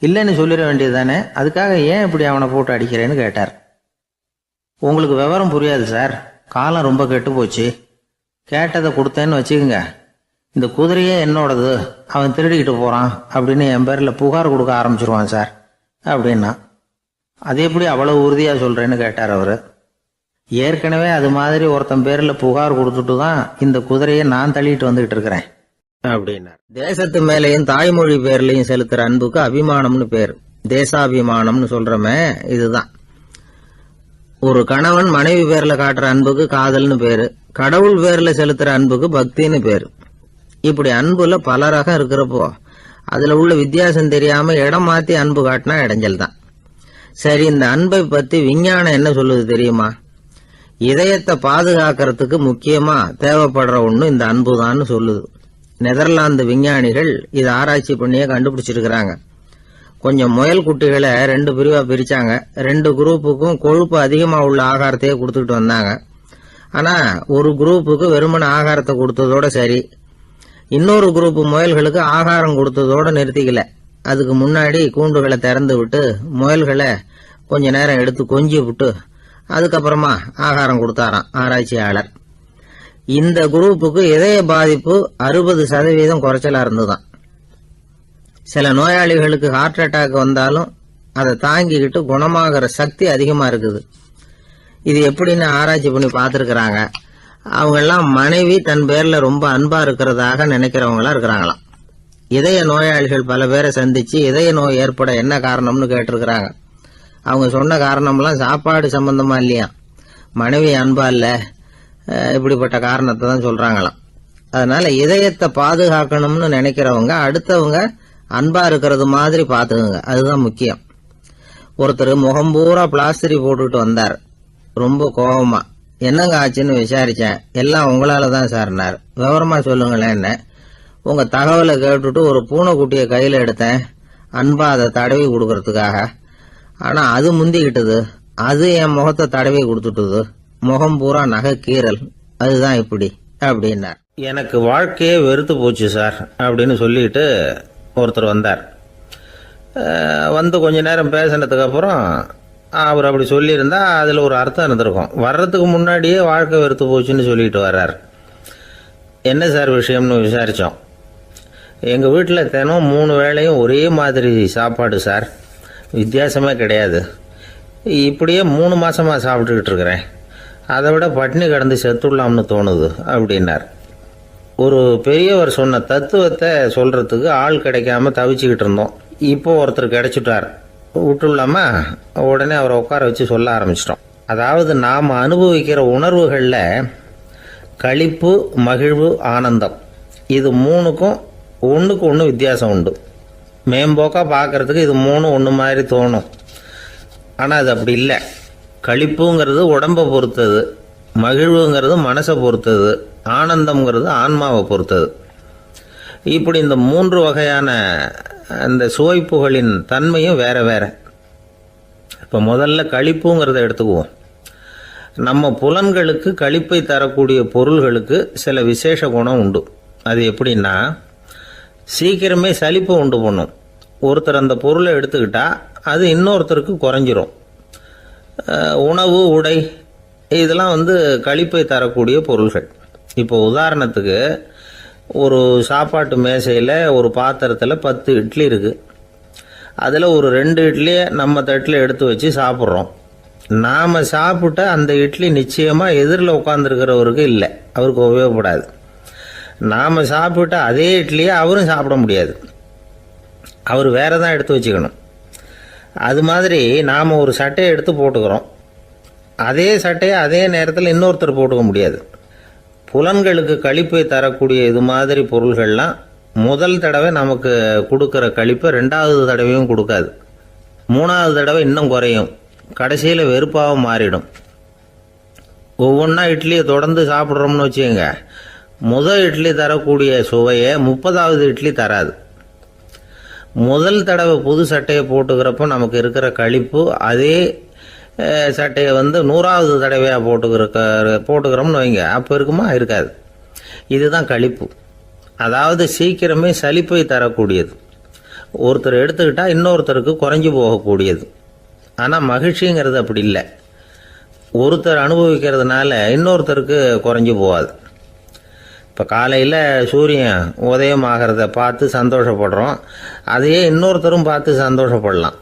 இல்லைன்னு சொல்லிட வேண்டியது தானே, அதுக்காக ஏன் இப்படி அவனை போட்டு அடிக்கிறேன்னு கேட்டார். உங்களுக்கு விவரம் புரியாது சார், காலம் ரொம்ப கெட்டு போச்சு. கேட்டதை கொடுத்தேன்னு வச்சுக்கோங்க, இந்த குதிரையே என்னோடது, அவன் திருடிக்கிட்டு போறான் அப்படின்னு என் பேரில் புகார் கொடுக்க ஆரம்பிச்சிருவான் சார் அப்படின்னா. அது எப்படி அவ்வளவு உறுதியா சொல்றேன்னு கேட்டார் அவரு. ஏற்கனவே அது மாதிரி ஒருத்தன் பேரில் புகார் கொடுத்துட்டு தான் இந்த குதிரையை நான் தள்ளிட்டு வந்துகிட்டு இருக்கிறேன் அப்படின்னார். தேசத்து மேலையும் தாய்மொழி பேர்லையும் செலுத்துற அன்புக்கு அபிமானம்னு பேர். தேசாபிமானம்னு சொல்றமே இதுதான். ஒரு கணவன் மனைவி பேர்ல காட்டுற அன்புக்கு காதல்னு பேரு. கடவுள் பேர்ல செலுத்துற அன்புக்கு பக்தின்னு பேரு. இப்படி அன்புல பல ரகம் இருக்கிறப்போ அதுல உள்ள வித்தியாசம் தெரியாம இடம் மாத்தி அன்பு காட்டினா இடைஞ்சல் தான். சரி, இந்த அன்பை பத்தி விஞ்ஞானம் என்ன சொல்லுது தெரியுமா? இதயத்தை பாதுகாக்கிறதுக்கு முக்கியமா தேவைப்படுற ஒண்ணு இந்த அன்புதான்னு சொல்லுது. நெதர்லாந்து விஞ்ஞானிகள் இதை ஆராய்ச்சி பண்ணியே கண்டுபிடிச்சிருக்கிறாங்க. கொஞ்சம் முயல் குட்டிகளை 2 பிரிவா பிரிச்சாங்க. 2 குரூப்புக்கும் கொழுப்பு அதிகமா உள்ள ஆகாரத்தையே கொடுத்துக்கிட்டு வந்தாங்க. ஆனா ஒரு குரூப்புக்கு வெறுமன ஆகாரத்தை கொடுத்ததோட சரி, இன்னொரு குரூப் முயல்களுக்கு ஆகாரம் கொடுத்ததோட நிறுத்திக்கல. அதுக்கு முன்னாடி கூண்டுகளை திறந்து விட்டு முயல்களை கொஞ்ச நேரம் எடுத்து கொஞ்சி விட்டு அதுக்கப்புறமா ஆகாரம் கொடுத்தாராம் ஆராய்ச்சியாளர். இந்த குரூப்புக்கு இதய பாதிப்பு 60% குறைச்சலா இருந்துதான். சில நோயாளிகளுக்கு ஹார்ட் அட்டாக் வந்தாலும் அதை தாங்கிக்கிட்டு குணமாகிற சக்தி அதிகமா இருக்குது. இது எப்படின்னு ஆராய்ச்சி பண்ணி பார்த்துருக்கிறாங்க. அவங்க எல்லாம் மனைவி தன் பேர்ல ரொம்ப அன்பா இருக்கிறதாக நினைக்கிறவங்களா இருக்கிறாங்களாம். இதய நோயாளிகள் பல பேரை சந்திச்சு இதய நோய் ஏற்பட என்ன காரணம்னு கேட்டிருக்கிறாங்க. அவங்க சொன்ன காரணம்லாம் சாப்பாடு சம்பந்தமா இல்லையா, மனைவி அன்பா இல்ல, இப்படிப்பட்ட காரணத்தை தான் சொல்றாங்களாம். அதனால இதயத்தை பாதுகாக்கணும்னு நினைக்கிறவங்க அடுத்தவங்க அன்பா இருக்கிறது மாதிரி பாத்துக்குங்க, அதுதான் முக்கியம். ஒருத்தர் முகம் பூரா பிளாஸ்டரி போட்டுட்டு வந்தார், ரொம்ப கோபமா. என்னங்க ஆச்சுன்னு விசாரிச்சேன். எல்லாம் உங்களால தான் சார்னார். விவரமா சொல்லுங்களேன். என்ன உங்க தகவலை கேட்டுட்டு ஒரு பூனைக்குட்டியை கையில எடுத்தேன், அன்பா அதை தடவி கொடுக்கறதுக்காக. ஆனா அது முந்திக்கிட்டது, அது என் முகத்தை தடவி கொடுத்துட்டுது, முகம் பூரா நகை கீறல், அதுதான் இப்படி அப்படின்னார். எனக்கு வாழ்க்கையே வெறுத்து போச்சு சார் அப்படின்னு சொல்லிட்டு ஒருத்தர் வந்தார். வந்து கொஞ்ச நேரம் பேசினதுக்கு அப்புறம் அவர் அப்படி சொல்லியிருந்தா அதில் ஒரு அர்த்தம் இருந்திருக்கும். வர்றதுக்கு முன்னாடியே வாழ்க்கை வெறுத்து போச்சுன்னு சொல்லிட்டு வர்றார். என்ன சார் விஷயம்னு விசாரித்தோம். எங்கள் வீட்டில் தினம் 3 வேளையும் ஒரே மாதிரி சாப்பாடு சார், வித்தியாசமே கிடையாது. இப்படியே 3 மாசமாக சாப்பிட்டுக்கிட்டு இருக்கிறேன். அதை விட பட்டினி கிடந்து செத்துடலாம்னு தோணுது அப்படின்னார். ஒரு பெரியவர் சொன்ன தத்துவத்தை சொல்றதுக்கு ஆள் கிடைக்காம தவிச்சுக்கிட்டு இருந்தோம். இப்போ ஒருத்தர் கிடைச்சிட்டார், விட்டுலாமா? உடனே அவரை உட்கார வச்சு சொல்ல ஆரம்பிச்சிட்டோம். அதாவது நாம் அனுபவிக்கிற உணர்வுகளில் களிப்பு, மகிழ்வு, ஆனந்தம், இது 3க்கும் ஒன்றுக்கு ஒன்று வித்தியாசம் உண்டு. மேம்போக்காக பார்க்கறதுக்கு இது 3 ஒன்று மாதிரி தோணும். ஆனால் அது அப்படி இல்லை. களிப்புங்கிறது உடம்பை பொறுத்தது, மகிழ்வுங்கிறது மனசை பொறுத்தது, ஆனந்தம்ங்கிறது ஆன்மாவை பொறுத்தது. இப்படி இந்த 3 வகையான அந்த சுவைப்புகளின் தன்மையும் வேற வேற. இப்போ முதல்ல களிப்புங்கிறத எடுத்துக்குவோம். நம்ம புலன்களுக்கு களிப்பை தரக்கூடிய பொருள்களுக்கு சில விசேஷ குணம் உண்டு. அது எப்படின்னா, சீக்கிரமே சலிப்பை உண்டு பண்ணும். ஒருத்தர் அந்த பொருளை எடுத்துக்கிட்டா அது இன்னொருத்தருக்கு குறைஞ்சிரும். உணவு, உடை, இதெல்லாம் களிப்பை தரக்கூடிய பொருள்கள். இப்போ உதாரணத்துக்கு, ஒரு சாப்பாட்டு மேசையில் ஒரு பாத்திரத்தில் 10 இட்லி இருக்குது. அதில் ஒரு 2 இட்லியை நம்ம தட்டில் எடுத்து வச்சு சாப்பிட்றோம். நாம் சாப்பிட்ட அந்த இட்லி நிச்சயமாக எதிரில் உட்காந்துருக்கிறவருக்கு இல்லை, அவருக்கு உபயோகப்படாது. நாம் சாப்பிட்ட அதே இட்லியை அவரும் சாப்பிட முடியாது, அவர் வேற தான் எடுத்து வச்சுக்கணும். அது மாதிரி நாம் ஒரு சட்டையை எடுத்து போட்டுக்கிறோம், அதே சட்டையை அதே நேரத்தில் இன்னொருத்தர் போட்டுக்க முடியாது. புலன்களுக்கு களிப்பை தரக்கூடிய இது மாதிரி பொருள்கள்லாம் முதல் தடவை நமக்கு கொடுக்குற களிப்பை 2வது தடவையும் கொடுக்காது. 3வது தடவை இன்னும் குறையும், கடைசியில் வெறுப்பாக மாறிடும். ஒவ்வொன்றா இட்லியை தொடர்ந்து சாப்பிட்றோம்னு வச்சுக்கோங்க, முதல் இட்லி தரக்கூடிய சுவையை 30வது இட்லி தராது. முதல் தடவை புது சட்டையை போட்டுக்கிறப்போ நமக்கு இருக்கிற களிப்பு அதே சட்டையை 100வது தடவையாக போட்டுக்கிறோம்னு வைங்க, அப்போ இருக்குமா? இருக்காது. இதுதான் களிப்பு. அதாவது சீக்கிரமே சலிப்பை தரக்கூடியது. ஒருத்தர் எடுத்துக்கிட்டா இன்னொருத்தருக்கு குறைஞ்சி போகக்கூடியது. ஆனால் மகிழ்ச்சிங்கிறது அப்படி இல்லை. ஒருத்தர் அனுபவிக்கிறதுனால இன்னொருத்தருக்கு குறைஞ்சி போகாது. இப்போ காலையில் சூரியன் உதயம் ஆகிறத பார்த்து சந்தோஷப்படுறோம், அதையே இன்னொருத்தரும் பார்த்து சந்தோஷப்படலாம்.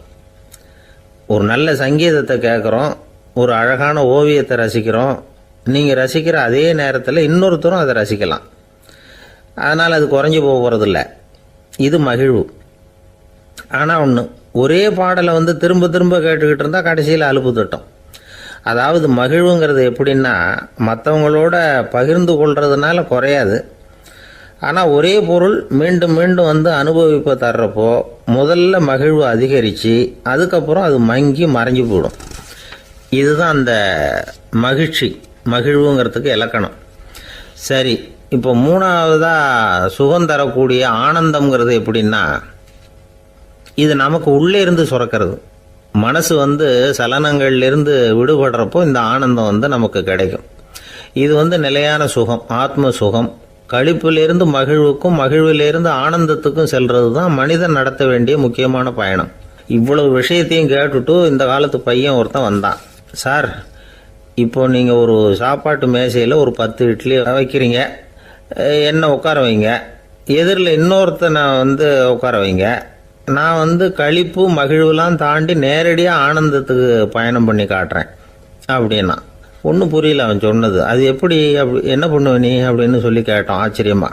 ஒரு நல்ல சங்கீதத்தை கேட்குறோம், ஒரு அழகான ஓவியத்தை ரசிக்கிறோம், நீங்கள் ரசிக்கிற அதே நேரத்தில் இன்னொருத்தரும் அதை ரசிக்கலாம். அதனால் அது குறைஞ்சி போகிறதில்ல. இது மகிழ்வு. ஆனால் ஒன்று, ஒரே பாடலை திரும்ப திரும்ப கேட்டுக்கிட்டு இருந்தால் கடைசியில் அலுப்பு தட்டும். அதாவது மகிழ்வுங்கிறது எப்படின்னா, மற்றவங்களோட பகிர்ந்து கொள்றதுனால குறையாது. ஆனால் ஒரே பொருள் மீண்டும் மீண்டும் அனுபவிப்பை தர்றப்போ முதல்ல மகிழ்வு அதிகரித்து அதுக்கப்புறம் அது மங்கி மறைஞ்சு போயிடும். இதுதான் அந்த மகிழ்வுங்கிறதுக்கு இலக்கணம். சரி, இப்போ 3வதாக சுகம் தரக்கூடிய ஆனந்தம்ங்கிறது எப்படின்னா, இது நமக்கு உள்ளே இருந்து சுரக்கிறது. மனசு சலனங்கள்லேருந்து விடுபடுறப்போ இந்த ஆனந்தம் நமக்கு கிடைக்கும். இது நிலையான சுகம், ஆத்ம சுகம். களிப்பிலிருந்து மகிழ்வுக்கும், மகிழ்விலிருந்து ஆனந்தத்துக்கும் செல்றது தான் மனிதன் நடத்த வேண்டிய முக்கியமான பயணம். இவ்வளவு விஷயத்தையும் கேட்டுட்டு இந்த காலத்து பையன் ஒருத்தன் வந்தான். சார், இப்போ நீங்கள் ஒரு சாப்பாட்டு மேசையில் ஒரு 10 இட்லி வைக்கிறீங்க, என்ன உட்கார வைங்க, எதிரில் இன்னொருத்தனை உட்கார வைங்க, நான் களிப்பு மகிழ்வுலாம் தாண்டி நேரடியாக ஆனந்தத்துக்கு பயணம் பண்ணி காட்டுறேன் அப்படின்னா. ஒன்றும் புரியல அவன் சொன்னது. அது எப்படி, என்ன பண்ணுவ நீ அப்படின்னு சொல்லி கேட்டோம் ஆச்சரியமா.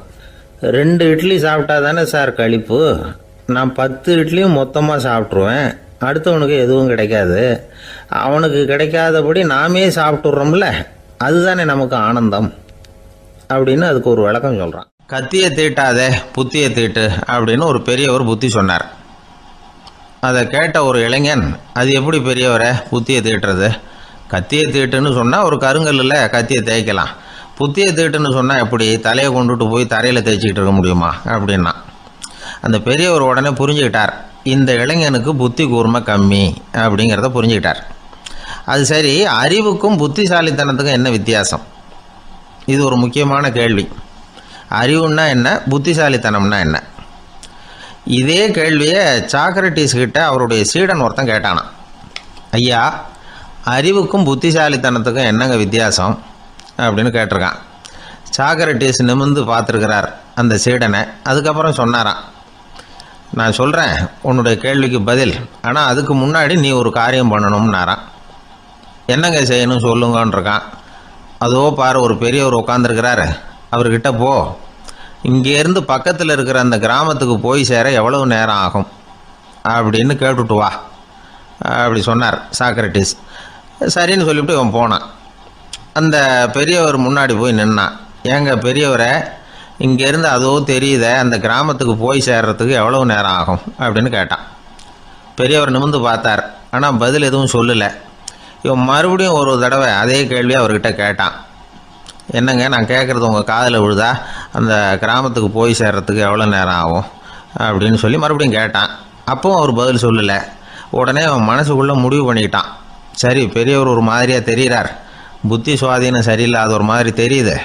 2 இட்லி சாப்பிட்டா தானே சார் கழிப்பு. நான் 10 இட்லியும் மொத்தமாக சாப்பிட்ருவேன். அடுத்தவனுக்கு எதுவும் கிடைக்காது. அவனுக்கு கிடைக்காதபடி நாமே சாப்பிட்டுடுறோம்ல, அதுதானே நமக்கு ஆனந்தம் அப்படின்னு அதுக்கு ஒரு விளக்கம் சொல்கிறான். கத்தியை தீட்டாதே புத்தியை தீட்டு அப்படின்னு ஒரு பெரியவர் புத்தி சொன்னார். அதை கேட்ட ஒரு இளைஞன், அது எப்படி பெரியவரை புத்தியை தீட்டுறது? கத்தியை தீட்டுன்னு சொன்னால் ஒரு கருங்கல்லில் கத்தியை தேய்க்கலாம், புத்தியை தீட்டுன்னு சொன்னால் எப்படி தலையை கொண்டுட்டு போய் தரையில் தேய்ச்சிக்கிட்டு இருக்க முடியுமா அப்படின்னா. அந்த பெரியவர் உடனே புரிஞ்சுக்கிட்டார், இந்த இளைஞனுக்கு புத்தி கூர்மை கம்மி அப்படிங்கிறத புரிஞ்சுக்கிட்டார். அது சரி, அறிவுக்கும் புத்திசாலித்தனத்துக்கும் என்ன வித்தியாசம்? இது ஒரு முக்கியமான கேள்வி. அறிவுன்னா என்ன, புத்திசாலித்தனம்னா என்ன? இதே கேள்வியை சாக்ரட்டிஸ் கிட்ட அவருடைய சீடன் ஒருத்தன் கேட்டானான். ஐயா, அறிவுக்கும் புத்திசாலித்தனத்துக்கும் என்னங்க வித்தியாசம் அப்படின்னு கேட்டிருக்கான். சாக்ரட்டிஸ் நிமிர்ந்து பார்த்துருக்கிறார் அந்த சீடனை. அதுக்கப்புறம் சொன்னாராம், நான் சொல்கிறேன் உன்னுடைய கேள்விக்கு பதில், ஆனால் அதுக்கு முன்னாடி நீ ஒரு காரியம் பண்ணணும்னாரான். என்னங்க செய்யணும் சொல்லுங்கன்றிருக்கான். அதோ பாரு, ஒரு பெரியவர் உட்காந்துருக்கிறாரு, அவர்கிட்ட போ, இங்கேருந்து பக்கத்தில் இருக்கிற அந்த கிராமத்துக்கு போய் சேர எவ்வளவு நேரம் ஆகும் அப்படின்னு கேட்டுட்டு வா அப்படி சொன்னார் சாக்ரட்டிஸ். சரின்னு சொல்லிவிட்டு இவன் போனான். அந்த பெரியவர் முன்னாடி போய் நின்னான். ஏங்க பெரியவரை, இங்கேருந்து அதோ தெரியுத அந்த கிராமத்துக்கு போய் சேர்றதுக்கு எவ்வளவு நேரம் ஆகும் அப்படின்னு கேட்டான். பெரியவர் நிமிர்ந்து பார்த்தார், ஆனால் பதில் எதுவும் சொல்லலை. இவன் மறுபடியும் ஒரு தடவை அதே கேள்வியை அவர்கிட்ட கேட்டான். என்னங்க, நான் கேட்குறது உங்கள் காதில் விழுதா? அந்த கிராமத்துக்கு போய் சேர்றதுக்கு எவ்வளோ நேரம் ஆகும் அப்படின்னு சொல்லி மறுபடியும் கேட்டான். அப்பவும் அவர் பதில் சொல்லலை. உடனே அவன் மனசுக்குள்ளே முடிவு பண்ணிக்கிட்டான், சரி பெரியவர் ஒரு மாதிரியாக தெரிகிறார், புத்தி சுவாதீனம் சரியில்லாத ஒரு மாதிரி தெரியுது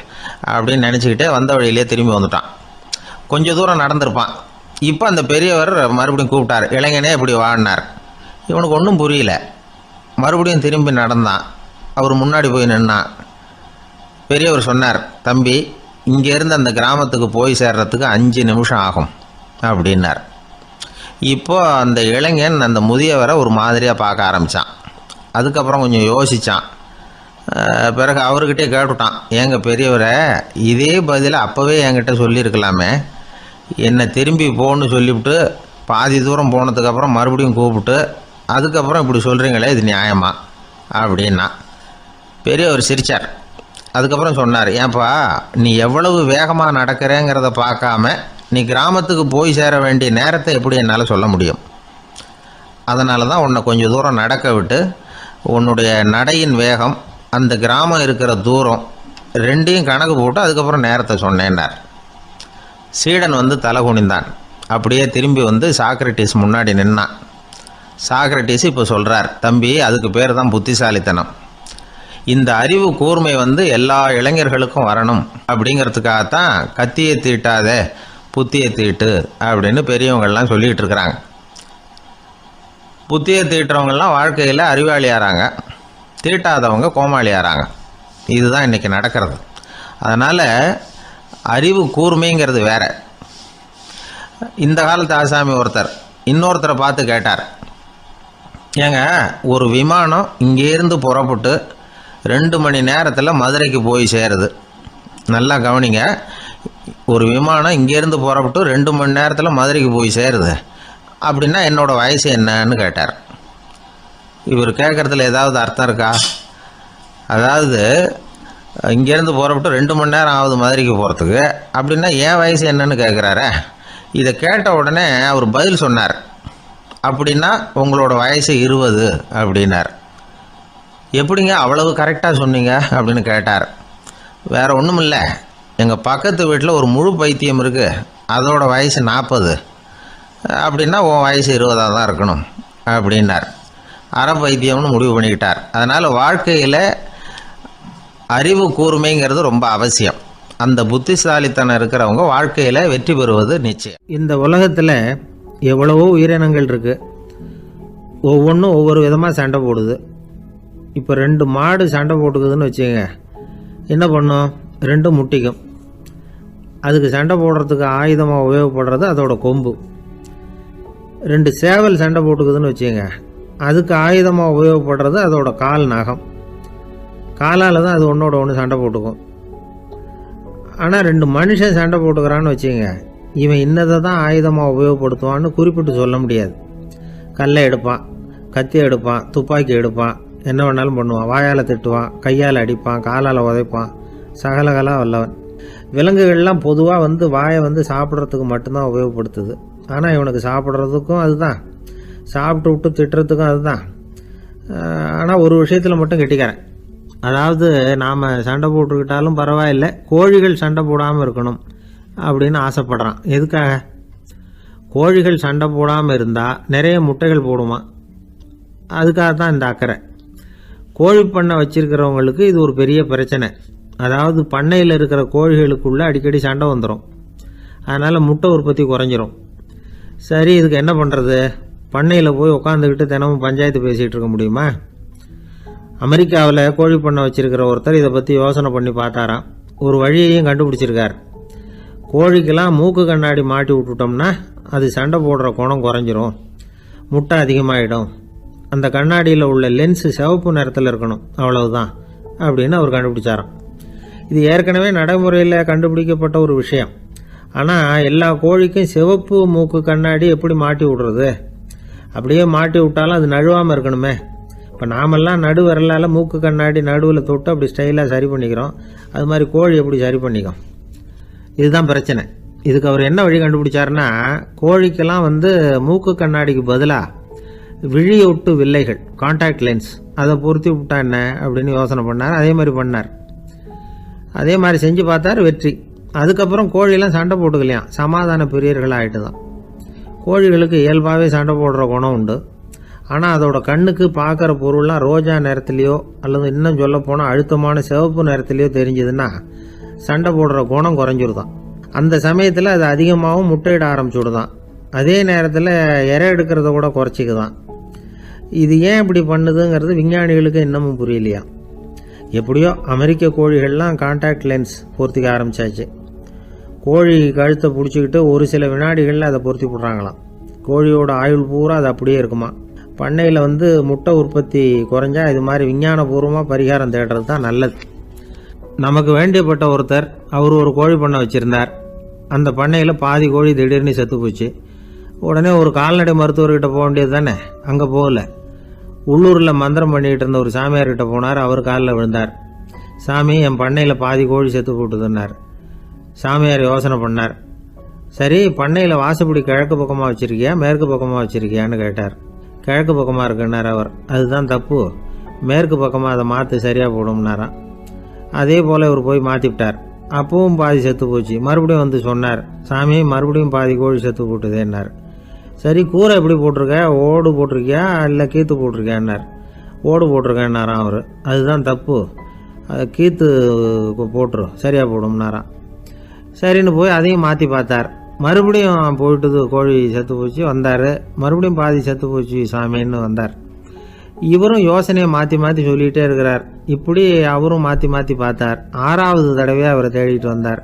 அப்படின்னு நினச்சிக்கிட்டே வந்த வழியிலே திரும்பி வந்துட்டான். கொஞ்சம் தூரம் நடந்திருப்பான். இப்போ அந்த பெரியவர் மறுபடியும் கூப்பிட்டார், இளைஞனே இப்படி வாடினார். இவனுக்கு ஒன்றும் புரியல. மறுபடியும் திரும்பி நடந்தான். அவர் முன்னாடி போய் நின்னான். பெரியவர் சொன்னார், தம்பி, இங்கேருந்து அந்த கிராமத்துக்கு போய் சேர்றதுக்கு 5 நிமிஷம் ஆகும் அப்படின்னார். இப்போ அந்த இளைஞன் அந்த முதியவரை ஒரு மாதிரியாக பார்க்க ஆரம்பித்தான். அதுக்கப்புறம் கொஞ்சம் யோசித்தான். பிறகு அவர்கிட்டே கேட்டுட்டான், ஏங்க பெரியவரை, இதே பதிலை அப்போவே என்கிட்ட சொல்லியிருக்கலாமே, என்னை திரும்பி போன்னு சொல்லிவிட்டு பாதி தூரம் போனதுக்கப்புறம் மறுபடியும் கூப்பிட்டு அதுக்கப்புறம் இப்படி சொல்கிறீங்களே, இது நியாயமா அப்படின்னா. பெரியவர் சிரித்தார். அதுக்கப்புறம் சொன்னார், ஏன்பா, நீ எவ்வளவு வேகமாக நடக்கிறேங்கிறத பார்க்காம நீ கிராமத்துக்கு போய் சேர வேண்டிய நேரத்தை எப்படி என்னால் சொல்ல முடியும்? அதனால தான் உன்னை கொஞ்சம் தூரம் நடக்க விட்டு உன்னுடைய நடையின் வேகம், அந்த கிராமம் இருக்கிற தூரம் ரெண்டையும் கணக்கு போட்டு அதுக்கப்புறம் நேரத்தை சொன்னேன்னார். சீடன் தலை குனிந்தான். அப்படியே திரும்பி சாக்ரட்டிஸ் முன்னாடி நின்னான். சாக்ரட்டிஸ் இப்போ சொல்கிறார், தம்பி, அதுக்கு பேர் தான் புத்திசாலித்தனம். இந்த அறிவு கூர்மை எல்லா இளைஞர்களுக்கும் வரணும் அப்படிங்கிறதுக்காகத்தான் கத்தியை தீட்டாத புத்தியை தீட்டு அப்படின்னு பெரியவங்கள்லாம் சொல்லிகிட்டு இருக்கிறாங்க. புத்தியை தீட்டுறவங்கெல்லாம் வாழ்க்கையில் அறிவாளியாகிறாங்க, தீட்டாதவங்க கோமாளியாகிறாங்க. இதுதான் இன்றைக்கி நடக்கிறது. அதனால் அறிவு கூர்மைங்கிறது வேற. இந்த காலத்து ஆசாமி ஒருத்தர் இன்னொருத்தரை பார்த்து கேட்டார், ஏங்க, ஒரு விமானம் இங்கேருந்து புறப்பட்டு 2 மணி நேரத்தில் மதுரைக்கு போய் சேருது. நல்லா கவனிங்க, ஒரு விமானம் இங்கேருந்து புறப்பட்டு 2 மணி நேரத்தில் மதுரைக்கு போய் சேருது அப்படின்னா என்னோடய வயசு என்னன்னு கேட்டார். இவர் கேட்குறதுல ஏதாவது அர்த்தம் இருக்கா? அதாவது இங்கேருந்து புறப்பட்டு 2 மணி நேரம் ஆகுது மதுரைக்கு போகிறதுக்கு, அப்படின்னா என் வயசு என்னன்னு கேட்குறாரு. இதை கேட்ட உடனே அவர் பதில் சொன்னார், அப்படின்னா உங்களோட வயசு 20 அப்படின்னார். எப்படிங்க அவ்வளவு கரெக்டாக சொன்னீங்க அப்படின்னு கேட்டார். வேறு ஒன்றும் இல்லை, எங்கள் பக்கத்து வீட்டில் ஒரு முழு பைத்தியம் இருக்குது, அதோட வயசு 40, அப்படின்னா உன் வயசு 20 தான் இருக்கணும் அப்படின்னார். அரை பைத்தியம்னு முடிவு பண்ணிக்கிட்டார். அதனால் வாழ்க்கையில் அறிவு கூர்மைங்கிறது ரொம்ப அவசியம். அந்த புத்திசாலித்தனம் இருக்கிறவங்க வாழ்க்கையில் வெற்றி பெறுவது நிச்சயம். இந்த உலகத்தில் எவ்வளவோ உயிரினங்கள் இருக்குது, ஒவ்வொன்றும் ஒவ்வொரு விதமாக சண்டை போடுது. இப்போ 2 மாடு சண்டை போட்டுக்குதுன்னு வச்சுங்க, என்ன பண்ணும்? 2 முட்டிக்கும். அதுக்கு சண்டை போடுறதுக்கு ஆயுதமாக உபயோகப்படுறது அதோட கொம்பு. 2 சேவல் சண்டை போட்டுக்குதுன்னு வச்சுங்க, அதுக்கு ஆயுதமாக உபயோகப்படுறது அதோட கால் நகம். காலால் தான் அது ஒன்றோட ஒன்று சண்டை போட்டுக்கும். ஆனால் 2 மனுஷன் சண்டை போட்டுக்கிறான்னு வச்சுங்க, இவன் இன்னதை தான் ஆயுதமாக உபயோகப்படுத்துவான்னு குறிப்பிட்டு சொல்ல முடியாது. கல்லை எடுப்பான், கத்தி எடுப்பான், துப்பாக்கி எடுப்பான், என்ன வேணாலும் பண்ணுவான். வாயால் திட்டுவான், கையால் அடிப்பான், காலால் உதைப்பான், சகலகலா வல்லவன். விலங்குகள்லாம் பொதுவாக வாயை சாப்பிட்றதுக்கு மட்டும்தான் உபயோகப்படுத்துது. ஆனால் இவனுக்கு சாப்பிட்றதுக்கும் அதுதான், சாப்பிட்டு விட்டு திட்டுறதுக்கும் அதுதான். ஆனால் ஒரு விஷயத்தில் மட்டும் கெட்டிக்கிறேன். அதாவது நாம் சண்டை போட்டுக்கிட்டாலும் பரவாயில்லை, கோழிகள் சண்டை போடாமல் இருக்கணும் அப்படின்னு ஆசைப்படுறான். எதுக்காக? கோழிகள் சண்டை போடாமல் இருந்தால் நிறைய முட்டைகள் போடுமா, அதுக்காக தான் இந்த அக்கறை. கோழி பண்ணை வச்சிருக்கிறவங்களுக்கு இது ஒரு பெரிய பிரச்சனை. அதாவது பண்ணையில் இருக்கிற கோழிகளுக்குள்ளே அடிக்கடி சண்டை வந்துடும், அதனால் முட்டை உற்பத்தி குறைஞ்சிரும். சரி, இதுக்கு என்ன பண்ணுறது? பண்ணையில் போய் உட்காந்துக்கிட்டு தினமும் பஞ்சாயத்து பேசிகிட்டு இருக்க முடியுமா? அமெரிக்காவில் கோழி பண்ணை வச்சிருக்கிற ஒருத்தர் இதை பற்றி யோசனை பண்ணி பார்த்தாராம். ஒரு வழியையும் கண்டுபிடிச்சிருக்கார். கோழிக்கெல்லாம் மூக்கு கண்ணாடி மாட்டி விட்டுட்டோம்னா அது சண்டை போடுற குணம் குறைஞ்சிரும், முட்டை அதிகமாகிடும். அந்த கண்ணாடியில் உள்ள லென்ஸு சிவப்பு நிறத்தில் இருக்கணும், அவ்வளவுதான் அப்படின்னு அவர் கண்டுபிடிச்சாராம். இது ஏற்கனவே நடைமுறையில் கண்டுபிடிக்கப்பட்ட ஒரு விஷயம். ஆனால் எல்லா கோழிக்கும் சிவப்பு மூக்கு கண்ணாடி எப்படி மாட்டி விடுறது? அப்படியே மாட்டி விட்டாலும் அது நழுவாமல் இருக்கணுமே. இப்போ நாமெல்லாம் நடு விரலால் மூக்கு கண்ணாடி நடுவில் தொட்டு அப்படி ஸ்டைலாக சரி பண்ணிக்கிறோம், அது மாதிரி கோழி எப்படி சரி பண்ணிக்கும்? இதுதான் பிரச்சனை. இதுக்கு அவர் என்ன வழி கண்டுபிடிச்சாருன்னா, கோழிக்கெல்லாம் மூக்கு கண்ணாடிக்கு பதிலாக விழியொட்டு வில்லைகள், கான்டாக்ட் லென்ஸ், அதை பொருத்தி விட்டா என்ன அப்படின்னு யோசனை பண்ணார். அதே மாதிரி பண்ணார். அதே மாதிரி செஞ்சு பார்த்தார், வெற்றி. அதுக்கப்புறம் கோழியெல்லாம் சண்டை போட்டுக்கலையாம், சமாதான பிரியர்களாக ஆகிட்டு தான். கோழிகளுக்கு இயல்பாகவே சண்டை போடுற குணம் உண்டு. ஆனால் அதோட கண்ணுக்கு பார்க்குற பொருள்லாம் ரோஜா நிறத்துலையோ அல்லது இன்னும் சொல்ல போனால் அழுத்தமான சிவப்பு நிறத்துலையோ தெரிஞ்சதுன்னா சண்டை போடுற குணம் குறைஞ்சிருதான். அந்த சமயத்தில் அது அதிகமாகவும் முட்டையிட ஆரம்பிச்சுடுதான். அதே நேரத்தில் இறை எடுக்கிறத கூட குறைச்சிக்குதான். இது ஏன் இப்படி பண்ணுதுங்கிறது விஞ்ஞானிகளுக்கு இன்னமும் புரியலையா. எப்படியோ அமெரிக்க கோழிகள்லாம் கான்டாக்ட் லென்ஸ் பொருத்திக்க ஆரம்பித்தாச்சு. கோழி கழுத்தை பிடிச்சிக்கிட்டு ஒரு சில வினாடிகளில் அதை பொருத்தி விட்றாங்களாம். கோழியோட ஆயுள் பூரா அது அப்படியே இருக்குமா. பண்ணையில் முட்டை உற்பத்தி குறைஞ்சா இது மாதிரி விஞ்ஞானபூர்வமாக பரிகாரம் தேடுறது தான் நல்லது. நமக்கு வேண்டியப்பட்ட ஒருத்தர், அவர் ஒரு கோழி பண்ணை வச்சுருந்தார். அந்த பண்ணையில் பாதி கோழி திடீர்னு செத்து போச்சு. உடனே ஒரு கால்நடை மருத்துவர்கிட்ட போக வேண்டியது தானே. அங்கே போகல, உள்ளூரில் மந்திரம் பண்ணிகிட்டு இருந்த ஒரு சாமியார்கிட்ட போனார். அவர் காலில் விழுந்தார். சாமி, என் பண்ணையில் பாதி கோழி செத்து போட்டுதுன்னார். சாமியார் யோசனை பண்ணார். சரி, பண்ணையில் வாசப்படி கிழக்கு பக்கமாக வச்சுருக்கியா மேற்கு பக்கமாக வச்சுருக்கியான்னு கேட்டார். கிழக்கு பக்கமாக இருக்குன்னார் அவர். அதுதான் தப்பு, மேற்கு பக்கமாக அதை மாற்றி சரியாக போடும்னாராம். அதே போல் இவர் போய் மாற்றிவிட்டார். அப்பவும் பாதி செத்து போச்சு. மறுபடியும் சொன்னார், சாமி மறுபடியும் பாதி கோழி செத்து போட்டுதேன்னார். சரி, கூரை எப்படி போட்டிருக்க, ஓடு போட்டிருக்கியா இல்லை கீத்து போட்டிருக்கியான்னார். ஓடு போட்டிருக்கேன்னாராம் அவர். அதுதான் தப்பு, கீத்து போட்டுரு சரியாக போடும்னாராம். சரின்னு போய் அதையும் மாற்றி பார்த்தார். மறுபடியும் போயிட்டுது, கோழி செத்து போச்சு. வந்தார், மறுபடியும் பாதி செத்து போச்சு சாமின்னு வந்தார். இவரும் யோசனையை மாற்றி மாற்றி சொல்லிகிட்டே இருக்கிறார். இப்படி அவரும் மாற்றி மாற்றி பார்த்தார். 6வது தடவையாக அவரை தேடிட்டு வந்தார்.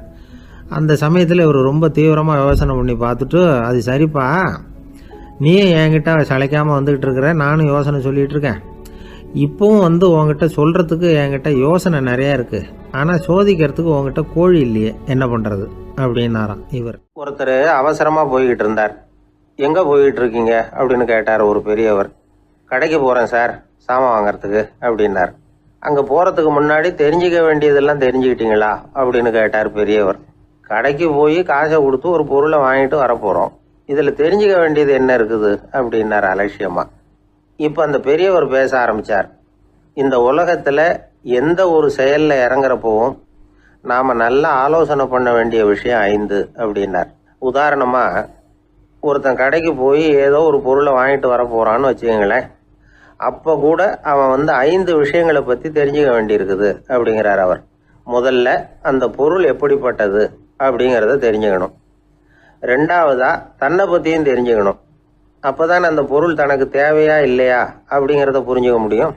அந்த சமயத்தில் இவர் ரொம்ப தீவிரமாக யோசனை பண்ணி பார்த்துட்டு, அது சரிப்பா, நீ என்கிட்ட சளைக்காமல் வந்துக்கிட்டு இருக்கிற, நானும் யோசனை சொல்லிகிட்டு இருக்கேன். இப்போவும் உங்ககிட்ட சொல்கிறதுக்கு என்கிட்ட யோசனை நிறையா இருக்குது, ஆனால் சோதிக்கிறதுக்கு உங்ககிட்ட கோழி இல்லையே, என்ன பண்ணுறது அப்படின்னாராம் இவர். ஒருத்தர் அவசரமாக போய்கிட்டு இருந்தார். எங்கே போய்கிட்டு இருக்கீங்க அப்படின்னு கேட்டார் ஒரு பெரியவர். கடைக்கு போகிறேன் சார், சாமான் வாங்கிறதுக்கு அப்படின்னார். அங்கே போகிறதுக்கு முன்னாடி தெரிஞ்சிக்க வேண்டியதெல்லாம் தெரிஞ்சுக்கிட்டீங்களா அப்படின்னு கேட்டார் பெரியவர். கடைக்கு போய் காசை கொடுத்து ஒரு பொருளை வாங்கிட்டு வரப்போகிறோம், இதில் தெரிஞ்சிக்க வேண்டியது என்ன இருக்குது அப்படின்னார் அலட்சியமாக. இப்போ அந்த பெரியவர் பேச ஆரம்பித்தார். இந்த உலகத்தில் எந்த ஒரு செயலில் இறங்குறப்பவும் நாம் நல்லா ஆலோசனை பண்ண வேண்டிய விஷயம் 5 அப்படின்னார். உதாரணமாக, ஒருத்தன் கடைக்கு போய் ஏதோ ஒரு பொருளை வாங்கிட்டு வர போகிறான்னு வச்சுக்கோங்களேன். அப்போ கூட அவன் 5 விஷயங்களை பற்றி தெரிஞ்சுக்க வேண்டியிருக்குது அப்படிங்கிறார் அவர். முதல்ல அந்த பொருள் எப்படிப்பட்டது அப்படிங்கிறத தெரிஞ்சுக்கணும். 2வதா தன்னை பற்றியும் தெரிஞ்சுக்கணும். அப்போ தான் அந்த பொருள் தனக்கு தேவையா இல்லையா அப்படிங்கிறத புரிஞ்சுக்க முடியும்.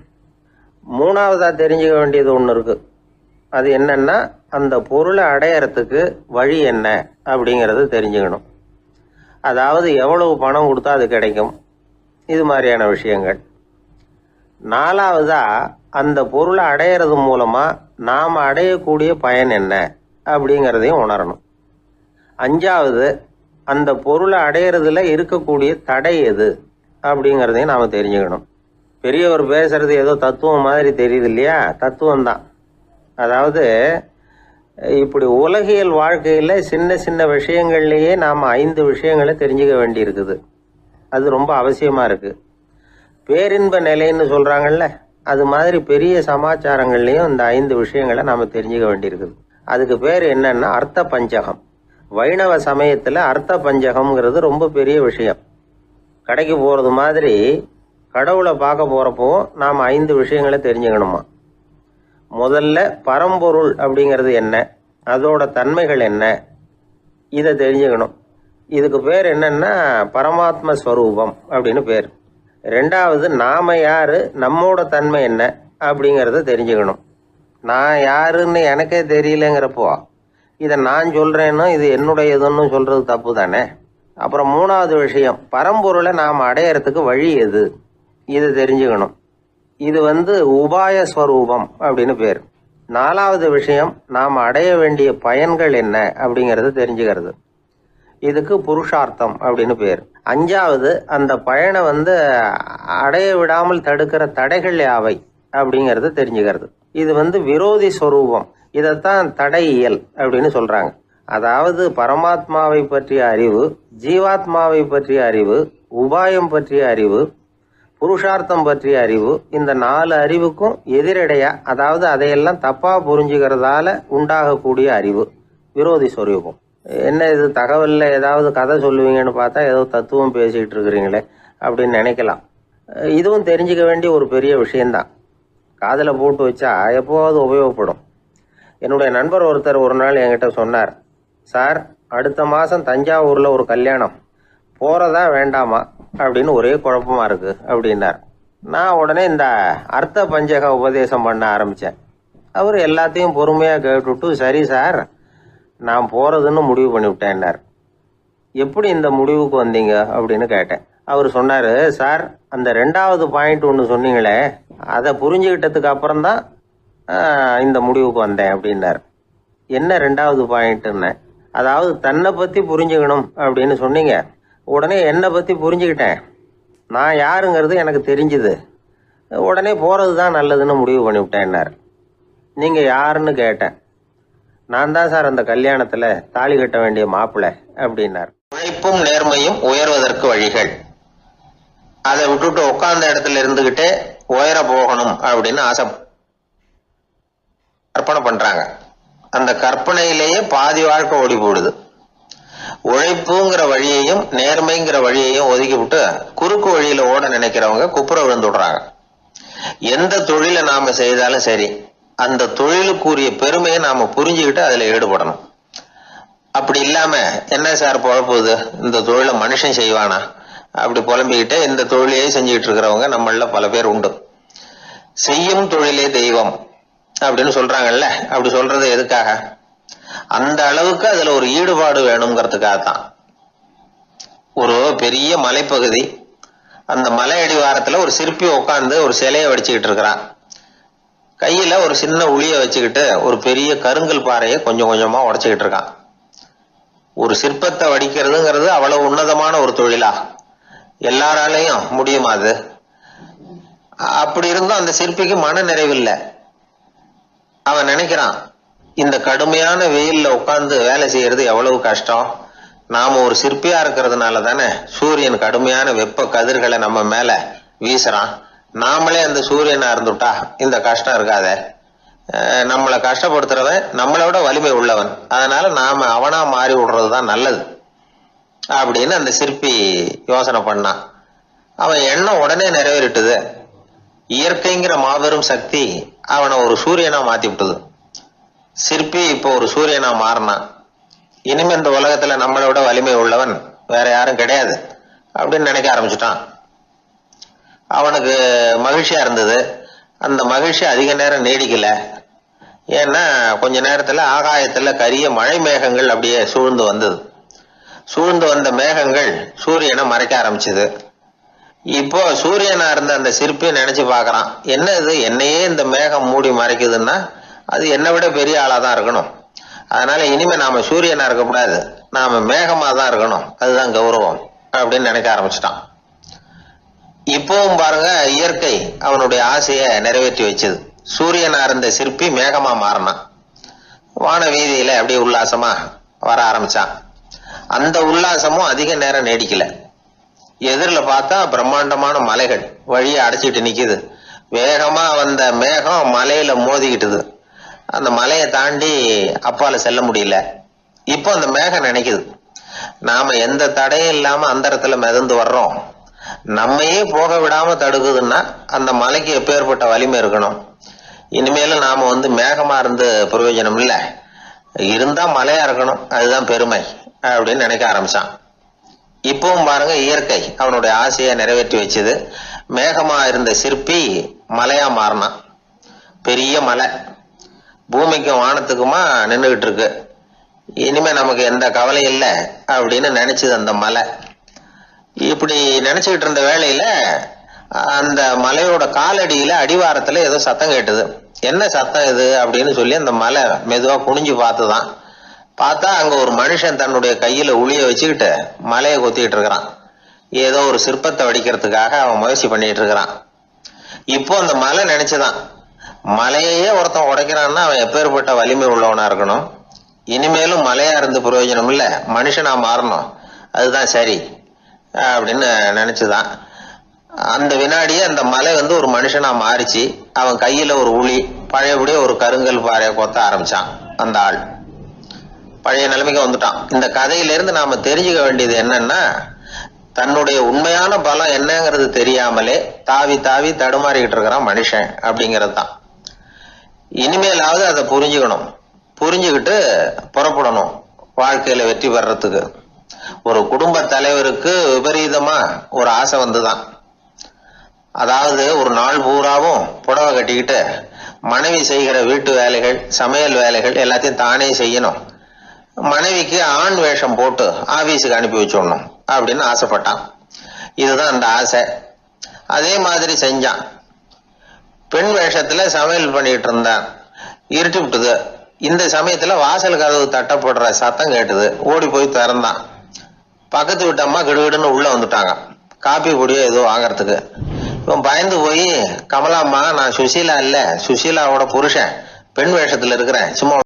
3வதா தெரிஞ்சுக்க வேண்டியது ஒன்று இருக்குது. அது என்னன்னா, அந்த பொருளை அடையறதுக்கு வழி என்ன அப்படிங்கிறது தெரிஞ்சுக்கணும். அதாவது எவ்வளவு பணம் கொடுத்தா அது கிடைக்கும், இது மாதிரியான விஷயங்கள். 4வதா அந்த பொருளை அடையிறது மூலமாக நாம் அடையக்கூடிய பயன் என்ன அப்படிங்கிறதையும் உணரணும். அஞ்சாவது, அந்த பொருளை அடையிறதுல இருக்கக்கூடிய தடை எது அப்படிங்கிறதையும் நாம் தெரிஞ்சுக்கணும். பெரியவர் பேசுறது ஏதோ தத்துவம் மாதிரி தெரியுது இல்லையா? தத்துவம் தான். அதாவது இப்படி உலகியல் வாழ்க்கையில் சின்ன சின்ன விஷயங்கள்லேயே நாம் 5 விஷயங்களை தெரிஞ்சுக்க வேண்டியிருக்குது. அது ரொம்ப அவசியமாக இருக்குது. பேரின்ப நிலைன்னு சொல்கிறாங்கல்ல, அது மாதிரி பெரிய சமாச்சாரங்கள்லேயும் இந்த 5 விஷயங்களை நாம் தெரிஞ்சுக்க வேண்டியிருக்குது. அதுக்கு பேர் என்னன்னா அர்த்த பஞ்சகம். வைணவ சமயத்தில் அர்த்த பஞ்சகம்ங்கிறது ரொம்ப பெரிய விஷயம். கடைக்கு போகிறது மாதிரி கடவுளை பார்க்க போகிறப்போ நாம் 5 விஷயங்களை தெரிஞ்சுக்கணுமா. முதல்ல பரம்பொருள் அப்படிங்கிறது என்ன, அதோட தன்மைகள் என்ன, இதை தெரிஞ்சுக்கணும். இதுக்கு பேர் என்னன்னா பரமாத்ம ஸ்வரூபம் அப்படின்னு பேர். ரெண்டாவது, நாம யாரு, நம்மோட தன்மை என்ன அப்படிங்கிறத தெரிஞ்சுக்கணும். நான் யாருன்னு எனக்கே தெரியலங்கிறப்போ இதை நான் சொல்றேன்னு இது என்னுடையதுன்னு சொல்றது தப்பு தானே. அப்புறம் மூணாவது விஷயம், பரம்பொருளை நாம் அடையறதுக்கு வழி எது, இதை தெரிஞ்சுக்கணும். இது உபாய ஸ்வரூபம் அப்படின்னு பேர். நாலாவது விஷயம், நாம் அடைய வேண்டிய பயன்கள் என்ன அப்படிங்கிறது தெரிஞ்சுக்கிறது. இதுக்கு புருஷார்த்தம் அப்படின்னு பேர். அஞ்சாவது, அந்த பயனை அடைய விடாமல் தடுக்கிற தடைகள் யாவை அப்படிங்கிறது தெரிஞ்சுக்கிறது. இது விரோதி ஸ்வரூபம். இதைத்தான் தடையியல் அப்படின்னு சொல்றாங்க. அதாவது பரமாத்மாவை பற்றிய அறிவு, ஜீவாத்மாவை பற்றிய அறிவு, உபாயம் பற்றிய அறிவு, புருஷார்த்தம் பற்றிய அறிவு, இந்த 4 அறிவுக்கும் எதிரடையா, அதாவது அதையெல்லாம் தப்பா புரிஞ்சுக்கிறதால உண்டாகக்கூடிய அறிவு விரோதி ஸ்வரூபம். என்ன இது தகவல்ல ஏதாவது கதை சொல்லுவீங்கன்னு பார்த்தா ஏதோ தத்துவம் பேசிக்கிட்டு இருக்கிறீங்களே அப்படின்னு நினைக்கலாம். இதுவும் தெரிஞ்சுக்க வேண்டிய ஒரு பெரிய விஷயம்தான். காதில் போட்டு வச்சா எப்போவாவது உபயோகப்படும். என்னுடைய நண்பர் ஒருத்தர் ஒரு நாள் என்கிட்ட சொன்னார், சார் அடுத்த மாதம் தஞ்சாவூரில் ஒரு கல்யாணம், போகிறதா வேண்டாமா அப்படின்னு ஒரே குழப்பமாக இருக்குது அப்படின்னார். நான் உடனே இந்த அர்த்த பஞ்சக உபதேசம் பண்ண ஆரம்பித்தேன். அவர் எல்லாத்தையும் பொறுமையாக கேட்டுவிட்டு, சரி சார் நான் போகிறதுன்னு முடிவு பண்ணிவிட்டேன்னார். எப்படி இந்த முடிவுக்கு வந்தீங்க அப்படின்னு கேட்டேன். அவர் சொன்னார், சார் அந்த 2வது பாயிண்ட் ஒன்று சொன்னீங்களே, அதை புரிஞ்சுக்கிட்டதுக்கு அப்புறம்தான் இந்த முடிவுக்கு வந்தேன் அப்படின்னார். என்ன 2வது பாயிண்ட்டுன்னு? அதாவது தன்னை பற்றி புரிஞ்சுக்கணும் அப்படின்னு சொன்னீங்க. உடனே என்னை பற்றி புரிஞ்சுக்கிட்டேன், நான் யாருங்கிறது எனக்கு தெரிஞ்சுது, உடனே போகிறது தான் நல்லதுன்னு முடிவு பண்ணிவிட்டேன்னார். நீங்கள் யாருன்னு கேட்டேன். நான் தான் சார் அந்த கல்யாணத்தில் தாலி கட்ட வேண்டிய மாப்பிள்ளை அப்படின்னார். உழைப்பும் நேர்மையும் உயர்வதற்கு வழிகள். அதை விட்டுட்டு உட்கார்ந்த இடத்துல இருந்துகிட்டே உயர போகணும் அப்படின்னு ஆசை கற்பனை பண்றாங்க. அந்த கற்பனையிலேயே பாதி வாழ்க்கை ஓடி போடுது. உழைப்புங்கிற வழியையும் நேர்மைங்கிற வழியையும் ஒதுக்கி விட்டு குறுக்கு வழியில ஓட நினைக்கிறவங்க குப்புற விழுந்துடுறாங்க. எந்த தொழிலை நாம செய்தாலும் சரி, அந்த தொழிலுக்குரிய பெருமையை நாம புரிஞ்சுக்கிட்டு அதுல ஈடுபடணும். அப்படி இல்லாம என்ன சார் பொழப்புது, இந்த தொழிலை மனுஷன் செய்வானா அப்படி புலம்பிக்கிட்டு இந்த தொழிலையே செஞ்சுக்கிட்டு இருக்கிறவங்க நம்மள பல பேர் உண்டு. செய்யும் தொழிலே தெய்வம் அப்படின்னு சொல்றாங்கல்ல, அப்படி சொல்றது எதுக்காக? அந்த அளவுக்கு அதுல ஒரு ஈடுபாடு வேணுங்கிறதுக்காகத்தான். ஒரு பெரிய மலைப்பகுதி, அந்த மலை அடிவாரத்துல ஒரு சிற்பி உட்காந்து ஒரு சிலையை வடிச்சுக்கிட்டு இருக்கிறான். கையில ஒரு சின்ன உளிய வச்சுக்கிட்டு ஒரு பெரிய கருங்கல் பாறையை கொஞ்சம் கொஞ்சமா உடைச்சுக்கிட்டு இருக்கான். ஒரு சிற்பத்தை வடிக்கிறதுங்கிறது அவ்வளவு உன்னதமான ஒரு தொழிலா? எல்லாராலையும் முடியுமா அது? அப்படி இருந்தும் அந்த சிற்பிக்கு மன நிறைவில்லை. அவன் நினைக்கிறான், இந்த கடுமையான வெயில்ல உட்கார்ந்து வேலை செய்யறது எவ்வளவு கஷ்டம். நாம ஒரு சிற்பியா இருக்கிறதுனால தானே சூரியன் கடுமையான வெப்ப கதிர்களை நம்ம மேல வீசுறான். நாமளே அந்த சூரியனா இருந்துட்டா இந்த கஷ்டம் இருக்காதே. நம்மளை கஷ்டப்படுத்துறவன் நம்மளோட வலிமை உள்ளவன், அதனால நாம அவனா மாறி விடுறதுதான் நல்லது அப்படின்னு அந்த சிற்பி யோசனை பண்ணான். அவன் எண்ணம் உடனே நிறைவேறிட்டுது. இயற்கைங்கிற மாபெரும் சக்தி அவனை ஒரு சூரியனா மாத்தி விட்டது. சிற்பி இப்போ ஒரு சூரியனா மாறினான். இனிமே இந்த உலகத்துல நம்மளோட வலிமை உள்ளவன் வேற யாரும் கிடையாது அப்படின்னு நினைக்க ஆரம்பிச்சுட்டான். அவனுக்கு மகிழ்ச்சியா இருந்தது. அந்த மகிழ்ச்சி அதிக நேரம் நீடிக்கல. ஏன்னா கொஞ்ச நேரத்துல ஆகாயத்துல கரிய மழை மேகங்கள் அப்படியே சூழ்ந்து வந்தது. சூழ்ந்து வந்த மேகங்கள் சூரியனை மறைக்க ஆரம்பிச்சது. இப்போ சூரியனா இருந்த அந்த சிற்பி நினைச்சு பாக்குறான், என்ன இது என்னையே இந்த மேகம் மூடி மறைக்குதுன்னா அது என்னை விட பெரிய ஆளாதான் இருக்கணும். அதனால இனிமே நாம சூரியனா இருக்கக்கூடாது, நாம மேகமா தான் இருக்கணும், அதுதான் கௌரவம் அப்படின்னு நினைக்க ஆரம்பிச்சிட்டான். இப்பவும் பாருங்க, இயற்கை அவனுடைய ஆசையை நிறைவேற்றி வச்சது. சூரியனா இருந்த சிற்பி மேகமா மாறினான். வான வீதியில அப்படியே உல்லாசமா வர ஆரம்பிச்சான். அந்த உல்லாசமும் அதிக நேரம் நீடிக்கல. எதிரில் பார்த்தா பிரம்மாண்டமான மலைகள் வழியை அடைச்சிட்டு நிக்குது. வேகமா வந்த மேகம் மலையில மோதிக்கிட்டுது. அந்த மலையை தாண்டி அப்பால செல்ல முடியல. இப்போ அந்த மேகம் நினைக்குது, நாம எந்த தடையும் இல்லாம அந்தரத்துல மிதந்து வர்றோம், நம்மையே போக விடாம தடுக்குதுன்னா அந்த மலைக்கு எப்பேற்பட்ட வலிமை இருக்கணும். இனிமேலும் நாம மேகமா இருந்து பிரயோஜனம் இல்ல, இருந்தா மலையா இருக்கணும், அதுதான் பெருமை அப்படின்னு நினைக்க ஆரம்பிச்சான். இப்பவும் பாருங்க, இயற்கை அவனுடைய ஆசையை நிறைவேற்றி வச்சது. மேகமா இருந்த சிற்பி மலையா மாறினான். பெரிய மலை பூமிக்கும் வானத்துக்குமா நின்றுகிட்டு இருக்கு. இனிமே நமக்கு எந்த கவலை இல்லை அப்படின்னு நினைச்சது அந்த மலை. இப்படி நினைச்சுக்கிட்டு இருந்த வேளையில அந்த மலையோட காலடியில அடிவாரத்துல ஏதோ சத்தம் கேட்டுது. என்ன சத்தம் இது அப்படின்னு சொல்லி அந்த மலை மெதுவா குனிஞ்சு பார்த்துதான். பார்த்தா அங்க ஒரு மனுஷன் தன்னுடைய கையில உளிய வச்சுக்கிட்டு மலையை கொத்திக்கிட்டு இருக்கிறான். ஏதோ ஒரு சிற்பத்தை வடிக்கிறதுக்காக அவன் முயற்சி பண்ணிட்டு இருக்கிறான். இப்போ அந்த மலை நினைச்சுதான், மலையே ஒருத்தன் உடைக்கிறான்னா அவன் எப்பேற்பட்ட வலிமை உள்ளவனா இருக்கணும். இனிமேலும் மலையா இருந்து பிரயோஜனம் இல்ல, மனுஷனா மாறணும், அதுதான் சரி அப்படின்னு நினைச்சுதான். அந்த வினாடியே அந்த மலை ஒரு மனுஷனா மாறிச்சு. அவன் கையில ஒரு உளி, பழையபடியே ஒரு கருங்கல் பாறையை கொத்த ஆரம்பிச்சான். அந்த ஆள் பழைய நிலைமைக்கு வந்துட்டான். இந்த கதையிலிருந்து நாம தெரிஞ்சுக்க வேண்டியது என்னன்னா, தன்னுடைய உண்மையான பலம் என்னங்கிறது தெரியாமலே தாவி தாவி தடுமாறிக்கிட்டு இருக்கிறான் மனுஷன் அப்படிங்கிறது தான். இனிமேலாவது அதை புரிஞ்சுக்கணும், புரிஞ்சுக்கிட்டு புறப்படணும் வாழ்க்கையில வெற்றி பெறறதுக்கு. ஒரு குடும்ப தலைவருக்கு விபரீதமா ஒரு ஆசை வந்துதான். அதாவது ஒரு நாள் பூராவும் புடவை கட்டிக்கிட்டு மனைவி செய்கிற வீட்டு வேலைகள், சமையல் வேலைகள் எல்லாத்தையும் தானே செய்யணும், மனைவிக்கு ஆண் வேஷம் போட்டு ஆபீஸுக்கு அனுப்பி வச்சிடணும் அப்படின்னு ஆசைப்பட்டான். இதுதான் அந்த ஆசை. அதே மாதிரி செஞ்சான். பெண் வேஷத்துல சமையல் பண்ணிட்டு இருந்தான். இருட்டி விட்டுது. இந்த சமயத்துல வாசல் கதவு தட்டப்படுற சத்தம் கேட்டுது. ஓடி போய் திறந்தான். பக்கத்து வீட்டு அம்மா கிடுகிடுன்னு உள்ள வந்துட்டாங்க, காப்பி பொடியோ ஏதோ வாங்கறதுக்கு. இவன் பயந்து போய், கமலாம்மா, நான் சுசீலா இல்ல, சுசீலாவோட புருஷன், பெண் வேஷத்துல இருக்கிறேன், சும்மா